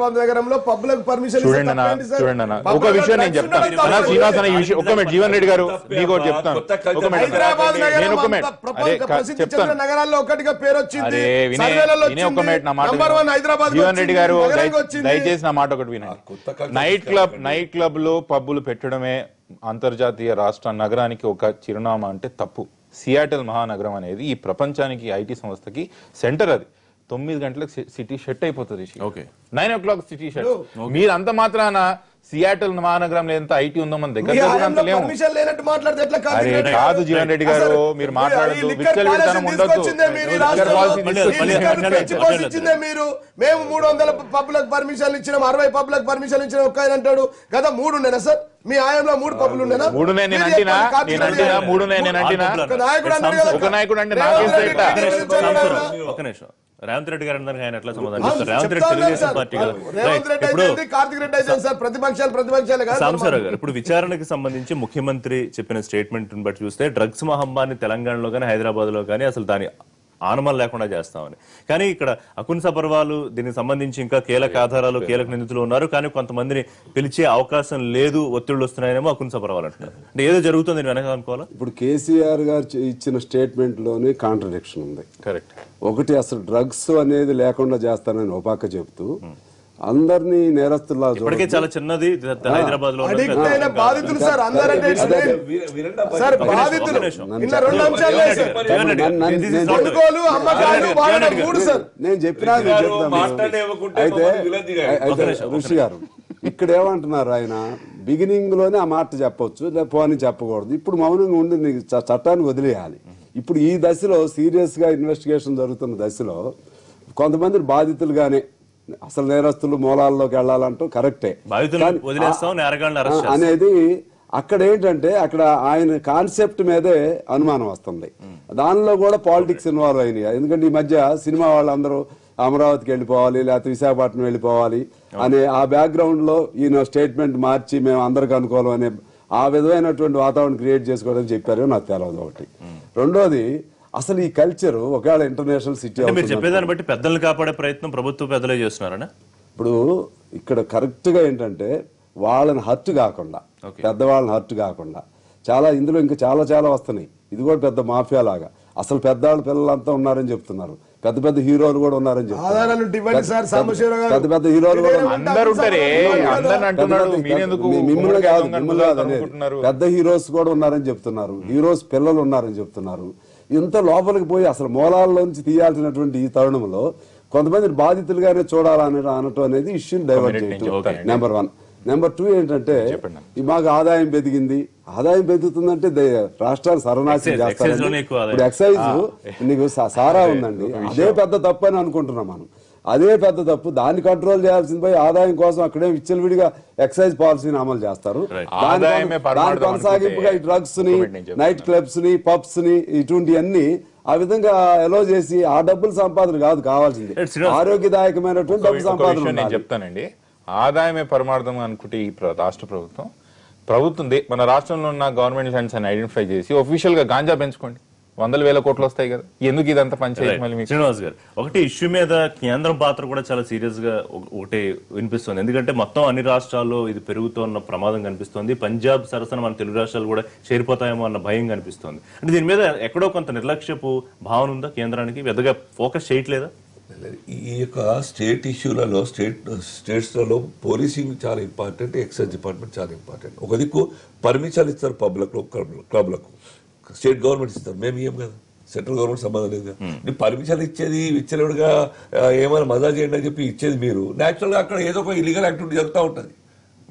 చూడండి అన్న. ఒక విషయం నేను చెప్తాను శ్రీనివాస్ అన్న, ఈ విషయం ఒక మినిట్. జీవన్ రెడ్డి గారు మీకు ఒకటి చెప్తాను, ఒక మినిట్ నేను ఒక మినిట్ చెప్తాను. ఒక మినిట్ నా మాట. జీవన్ రెడ్డి గారు దయచేసి నా మాట ఒకటి వినండి. నైట్ క్లబ్ లో పబ్బులు పెట్టడమే అంతర్జాతీయ రాష్ట్ర నగరానికి ఒక చిరునామా అంటే తప్పు. సియాటల్ మహానగరం అనేది ఈ ప్రపంచానికి ఐటీ సంస్థకి సెంటర్. అది 9 గంటలకు సిటీ షట్ అయిపోతుంది, 9 o'clock సిటీ షట్. మీరు అంత మాత్రాన సియాటల్ మహానగరంలో ఎంత ఐటీ ఉందో మన దగ్గర కాదు. జీవన్ రెడ్డి గారు మీరు మాట్లాడద్దు, విచ్చలవిడితనం ఉండొద్దు. మేము 300 పబ్లకు పర్మిషన్లు ఇచ్చినాం, 60 పబ్లకు పర్మిషన్ ఇచ్చిన ఒక్క ఆయన అంటాడు కదా 3 ఉండేనా సార్ మీ ఆయంలో? 3 పబ్లు ఉండేనా? 3 నేను అంటినా ఒక నాయకుడు అంటే ఒక నిమిషం. రేవంత్ రెడ్డి గారు అందరికి ఆయన ఎట్లా సమాధానం చెప్తారు? రేవంత్ రెడ్డి తెలుగుదేశం పార్టీ కదా. కార్తిక్ రెడ్డి అయితే సార్ ప్రతిపక్షాలు సాంబశివరావు గారు, ఇప్పుడు విచారణకు సంబంధించి ముఖ్యమంత్రి చెప్పిన స్టేట్మెంట్ బట్టి చూస్తే డ్రగ్స్ మహమ్మారిని తెలంగాణలో కానీ హైదరాబాద్ లో కానీ అసలు దాని ఆనమలు లేకుండా చేస్తామని. కానీ ఇక్కడ అకున్ సబర్వాల్ దీనికి సంబంధించి ఇంకా కీలక ఆధారాలు, కీలక నిందితులు ఉన్నారు, కానీ కొంతమందిని పిలిచే అవకాశం లేదు, ఒత్తిళ్లు వస్తున్నాయనేమో అకున్ సబర్వాల్ అంటున్నారు. అంటే ఏదో జరుగుతుంది వెనక అనుకోవాలా? ఇప్పుడు కేసీఆర్ గారు ఇచ్చిన స్టేట్మెంట్ లోనే కాంట్రడిక్షన్ ఉంది. కరెక్ట్. ఒకటి, అసలు డ్రగ్స్ అనేది లేకుండా చేస్తానని ఒక పక్క చెప్తూ అందరినీ నేరస్తుల్లా ఇప్పటికే చాలా చిన్నది హైదరాబాద్ లో బాధితులు సార్ అందరంటే సార్ బాధితులు నిన్న 2 అంశాలు నేను చెప్పినా అయితే ఋషి గారు ఇక్కడ ఏమంటున్నారు, ఆయన బిగినింగ్ లోనే ఆ మాట చెప్పొచ్చు, పోని చెప్పకూడదు. ఇప్పుడు మౌనంగా ఉండి నీకు చట్టాన్ని వదిలేయాలి. ఇప్పుడు ఈ దశలో సీరియస్ గా ఇన్వెస్టిగేషన్ జరుగుతున్న దశలో కొంతమంది బాధితులుగానే అసలు నేరస్తులు మూలాల్లోకి వెళ్ళాలంటూ కరెక్టే అనేది. అక్కడ ఏంటంటే అక్కడ ఆయన కాన్సెప్ట్ మీదే అనుమానం వస్తుంది. దానిలో కూడా పాలిటిక్స్ ఇన్వాల్వ్ అయినాయి. ఎందుకంటే ఈ మధ్య సినిమా వాళ్ళందరూ అమరావతికి వెళ్ళిపోవాలి, లేకపోతే విశాఖపట్నం వెళ్ళిపోవాలి అనే ఆ బ్యాక్గ్రౌండ్ లో ఈయన స్టేట్మెంట్ మార్చి మేము అందరికి అనుకోవాలి అనే ఆ విధమైనటువంటి వాతావరణం క్రియేట్ చేసుకోవడం చెప్పారు. నాకు తెలియదు ఒకటి. రెండోది, అసలు ఈ కల్చర్ ఒకవేళ ఇంటర్నేషనల్ సిటీ మీరు చెప్పేదాన్ని బట్టి పెద్దలు కాపాడే ప్రయత్నం ప్రభుత్వ పెద్దలే చేస్తున్నారనే. ఇప్పుడు ఇక్కడ కరెక్ట్ గా ఏంటంటే వాళ్ళని హర్ట్ కాకుండా, పెద్దవాళ్ళని హర్ట్ కాకుండా చాలా ఇందులో ఇంకా చాలా వస్తున్నాయి. ఇది కూడా పెద్ద మాఫియా లాగా. అసలు పెద్దవాళ్ళ పిల్లలంతా ఉన్నారని చెప్తున్నారు, పెద్ద హీరోలు కూడా ఉన్నారని చెప్తున్నారు, పెద్ద హీరోలు కూడా మిమ్మల్ని కాదు పెద్ద హీరోస్ కూడా ఉన్నారని చెప్తున్నారు, హీరోస్ పిల్లలు ఉన్నారని చెప్తున్నారు. ఇంత లోపలికి పోయి అసలు మూలాల్లోంచి తీయాల్సినటువంటి ఈ తరుణంలో కొంతమంది బాధితులుగానే చూడాలని అనటం అనేది ఇష్యూని డైవర్ట్ చేయటం నెంబర్ 1. నెంబర్ 2 ఏంటంటే మాకు ఆదాయం పెరిగింది. ఆదాయం పెరుగుతుందంటే రాష్ట్రాన్ని సర్వనాశనం చేస్తారని. ఇప్పుడు ఎక్సైజ్ నీకు సారా ఉందండి, అదే పెద్ద తప్పు అని అనుకుంటున్నాం మనం. అదే పెద్ద తప్పు. దాన్ని కంట్రోల్ చేయాల్సింది పోయి ఆదాయం కోసం అక్కడే విచ్చలవిడిగా ఎక్సైజ్ పాలసీని అమలు చేస్తారు. దాని కొనసాగింపుగా ఈ డ్రగ్స్ ని, నైట్ క్లబ్స్ ని, పబ్స్ ని ఇటువంటివన్నీ ఆ విధంగా ఎలో చేసి ఆ డబ్బుల సంపాదన కాదు కావాల్సింది, ఆరోగ్యదాయకమైనటువంటి డబ్బు సంపాదన. నేను చెప్తానండి, ఆదాయమే పరమార్థం అనుకుంటే ఈ రాష్ట్ర ప్రభుత్వం మన రాష్ట్రంలో ఉన్న గవర్నమెంట్ ల్యాండ్స్ అని ఐడెంటిఫై చేసి ఒఫీషియల్ గా గాంజా పెంచుకోండి. 100,000 కోట్లు వస్తాయి కదా, ఎందుకు ఇదంతా పంచాయతీ మళ్ళీ మీకు? శ్రీనివాస్ గారు, ఒకటి ఇష్యూ మీద కేంద్రం పాత్ర కూడా చాలా సీరియస్ గా ఒకటి వినిపిస్తుంది. ఎందుకంటే మొత్తం అన్ని రాష్ట్రాల్లో ఇది పెరుగుతున్న ప్రమాదం కనిపిస్తోంది. పంజాబ్ సరసన మన తెలుగు రాష్ట్రాలు కూడా చేరిపోతాయేమో అన్న భయం కనిపిస్తోంది. అంటే దీని మీద ఎక్కడో కొంత నిర్లక్ష్యపు భావన ఉందా కేంద్రానికి? పెద్దగా ఫోకస్ చేయట్లేదా? ఈ యొక్క స్టేట్ ఇష్యూలలో స్టేట్స్లలో పోలీసింగ్ చాలా ఇంపార్టెంట్, ఎక్సైజ్ డిపార్ట్మెంట్ చాలా ఇంపార్టెంట్. ఒక దిక్కు పర్మిషన్ ఇస్తారు పబ్లకు, క్లబ్లకు స్టేట్ గవర్నమెంట్ ఇస్తారు, మేము ఇయ్యం కదా, సెంట్రల్ గవర్నమెంట్ సంబంధం లేదు కదా. మీరు పర్మిషన్ ఇచ్చేది విచ్చలవిడిగా ఏమైనా మజా చేయండి అని చెప్పి ఇచ్చేది మీరు. న్యాచురల్గా అక్కడ ఏదో ఒక ఇల్లీగల్ యాక్టివిటీ జరుగుతూ ఉంటుంది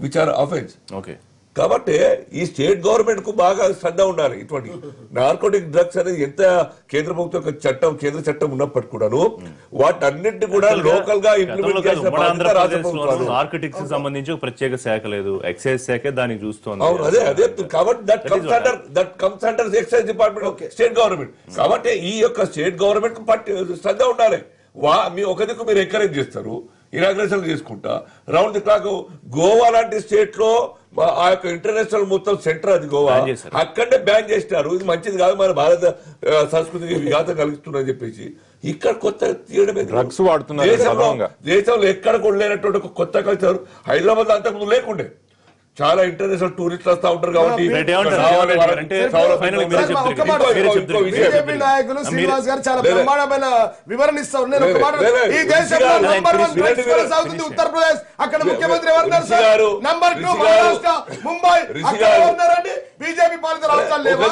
విచ్ ఆర్ అఫెన్స్. ఓకే, కాబట్టి ఈ స్టేట్ గవర్నమెంట్ కు బాగా శ్రద్ధ ఉండాలి. ఇటువంటి నార్కోటిక్ డ్రగ్స్ అనేది ఎంత కేంద్ర ప్రభుత్వం కేంద్ర చట్టం ఉన్నప్పటికీ కూడాను వాటన్నింటినీ కూడా లోకల్ గా ఇంప్లిమెంట్ చేసిన బాధ్యత రాష్ట్ర ప్రభుత్వాలు. నార్కోటిక్స్ సంబంధించి ఒక ప్రత్యేక శాఖ లేదు, ఎక్సైజ్ శాఖ దానికి చూస్తోంది. అవును, అదే కాబట్టి that comes under excise department state government. కాబట్టి ఈ యొక్క స్టేట్ గవర్నమెంట్ శ్రద్ధ ఉండాలి. ఒక దిక్కు మీరు ఎంకరేజ్ చేస్తారు, ఇనాగ్రేషన్ చేసుకుంటా రౌండ్ ది క్లాక్. గోవా లాంటి స్టేట్ లో ఆ యొక్క ఇంటర్నేషనల్ మొత్తం సెంటర్ అది గోవా, అక్కడే బ్యాన్ చేసినారు. ఇది మంచిది కాదు, మన భారత సంస్కృతికి విఘాతం కలుగుతుందని చెప్పేసి ఇక్కడ కొత్త తీయడమే. డ్రగ్స్ వాడుతున్నారు దేశంలో ఎక్కడ కూడా లేనటువంటి ఒక కొత్త కల్చర్ హైదరాబాద్ అంతకుముందు లేకుండే. చాలా ఇంటర్నేషనల్ టూరిస్టులు వస్తా ఉంటారు కాబట్టి బీజేపీ నాయకులు శ్రీనివాస్ గారు చాలా బ్రహ్మాండమైన వివరణ ఇస్తారు. నేను ఒక మాట, ఈ దేశంలో నంబర్ 1 డ్రగ్స్ కొనసాగుతుంది ఉత్తరప్రదేశ్, అక్కడ ముఖ్యమంత్రి ఎవరున్నారు సార్? నంబర్ 2 మహారాష్ట్ర, ముంబై, అక్కడ ఉన్నారండి. బీజేపీ పాలిత రాష్ట్రాలు లేవా?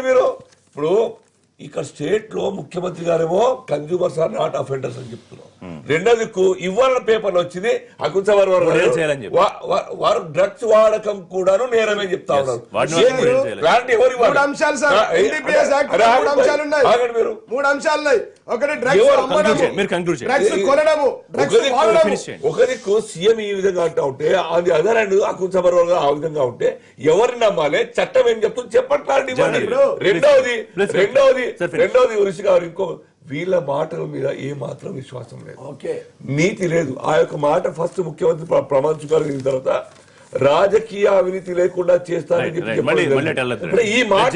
మీరు ఇప్పుడు ఇక్కడ స్టేట్ లో ముఖ్యమంత్రి గారేమో కన్జ్యూమర్స్ ఆర్ నాట్ అఫెండర్స్ అని చెప్తున్నారు. రెండో దిక్కు ఇవాళ పేపర్లో వచ్చింది అకుంసవర్ వారు డ్రగ్స్ వాడకం కూడాను నేరమే చెప్తా ఉన్నారు. మూడు అంశాలు ఉన్నాయి. ఒకటి డ్రగ్స్ కొనడము, ఒక దిక్కు సీఎం ఈ విధంగా అంటా ఉంటే అది అదర్ అండ్ అకుంసవర్ ఆ విధంగా ఉంటే ఎవరిని నమ్మాలి? చట్టం ఏం చెప్తుంది చెప్పట్లేదు. రెండవది ఋషి గారు ఇంకో వీళ్ళ మాటల మీద ఏ మాత్రం విశ్వాసం లేదు, నీతి లేదు. ఆ యొక్క మాట ఫస్ట్ ముఖ్యమంత్రి ప్రమాణ స్వీకారం తర్వాత రాజకీయ అవినీతి లేకుండా చేస్తారని చెప్పి ఈ మాట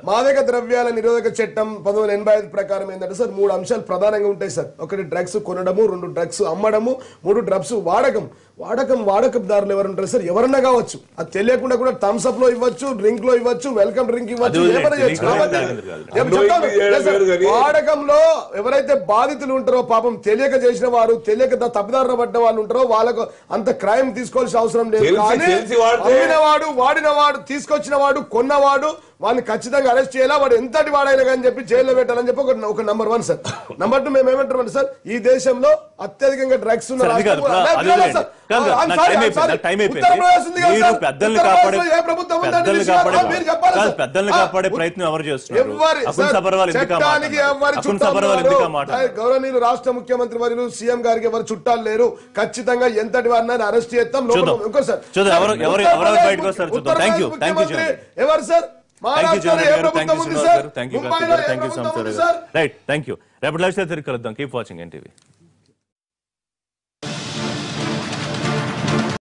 మాదక ద్రవ్యాల నిరోధక చట్టం 1985 ప్రకారం ఏంటంటే సార్ 3 అంశాలు ప్రధానంగా ఉంటాయి సార్. ఒకటి డ్రగ్స్ కొనడము, 2 డ్రగ్స్ అమ్మడము, 3 డ్రగ్స్ వాడకందారులు ఎవరు ఉంటారు సార్? ఎవరన్నా కావచ్చు, అది తెలియకుండా కూడా థమ్స్ అప్ లో ఇవ్వచ్చు, డ్రింక్ లో ఇవ్వచ్చు, వెల్కమ్ డ్రింక్ ఇవ్వచ్చు, వాడకంలో ఎవరైతే బాధితులు ఉంటారో పాపం తెలియక చేసిన వారు, తెలియక తప్పుదారులు పడ్డ వాళ్ళు ఉంటారో వాళ్ళకు అంత క్రైమ్ తీసుకోవాల్సిన అవసరం లేదు. కానీ అమ్మినవాడు, వాడినవాడు, తీసుకొచ్చిన వాడు, కొన్నవాడు వాళ్ళని ఖచ్చితంగా అరెస్ట్ చేయాలా, వాడు ఎంతటి వాడైనా కానీ చెప్పి జైల్లో పెట్టాలని చెప్పి ఒక నంబర్ 1 సార్. నంబర్ 2 మేము ఏమంటామంటే సార్, ఈ దేశంలో అత్యధికంగా డ్రగ్స్ ఉన్న కాపాడే ప్రయత్నం ఎవరు చేస్తున్నారు? గౌరవనీయులు రాష్ట్ర ముఖ్యమంత్రి వర్యులు సీఎం గారికి ఎవరు చుట్టాలు లేరు, ఖచ్చితంగా ఎంతటి వారిని అరెస్ట్ చేస్తాం. ఎవరు సార్? రేపటి లైవ్ తిరిగి కలుద్దాం. Keep watching NTV.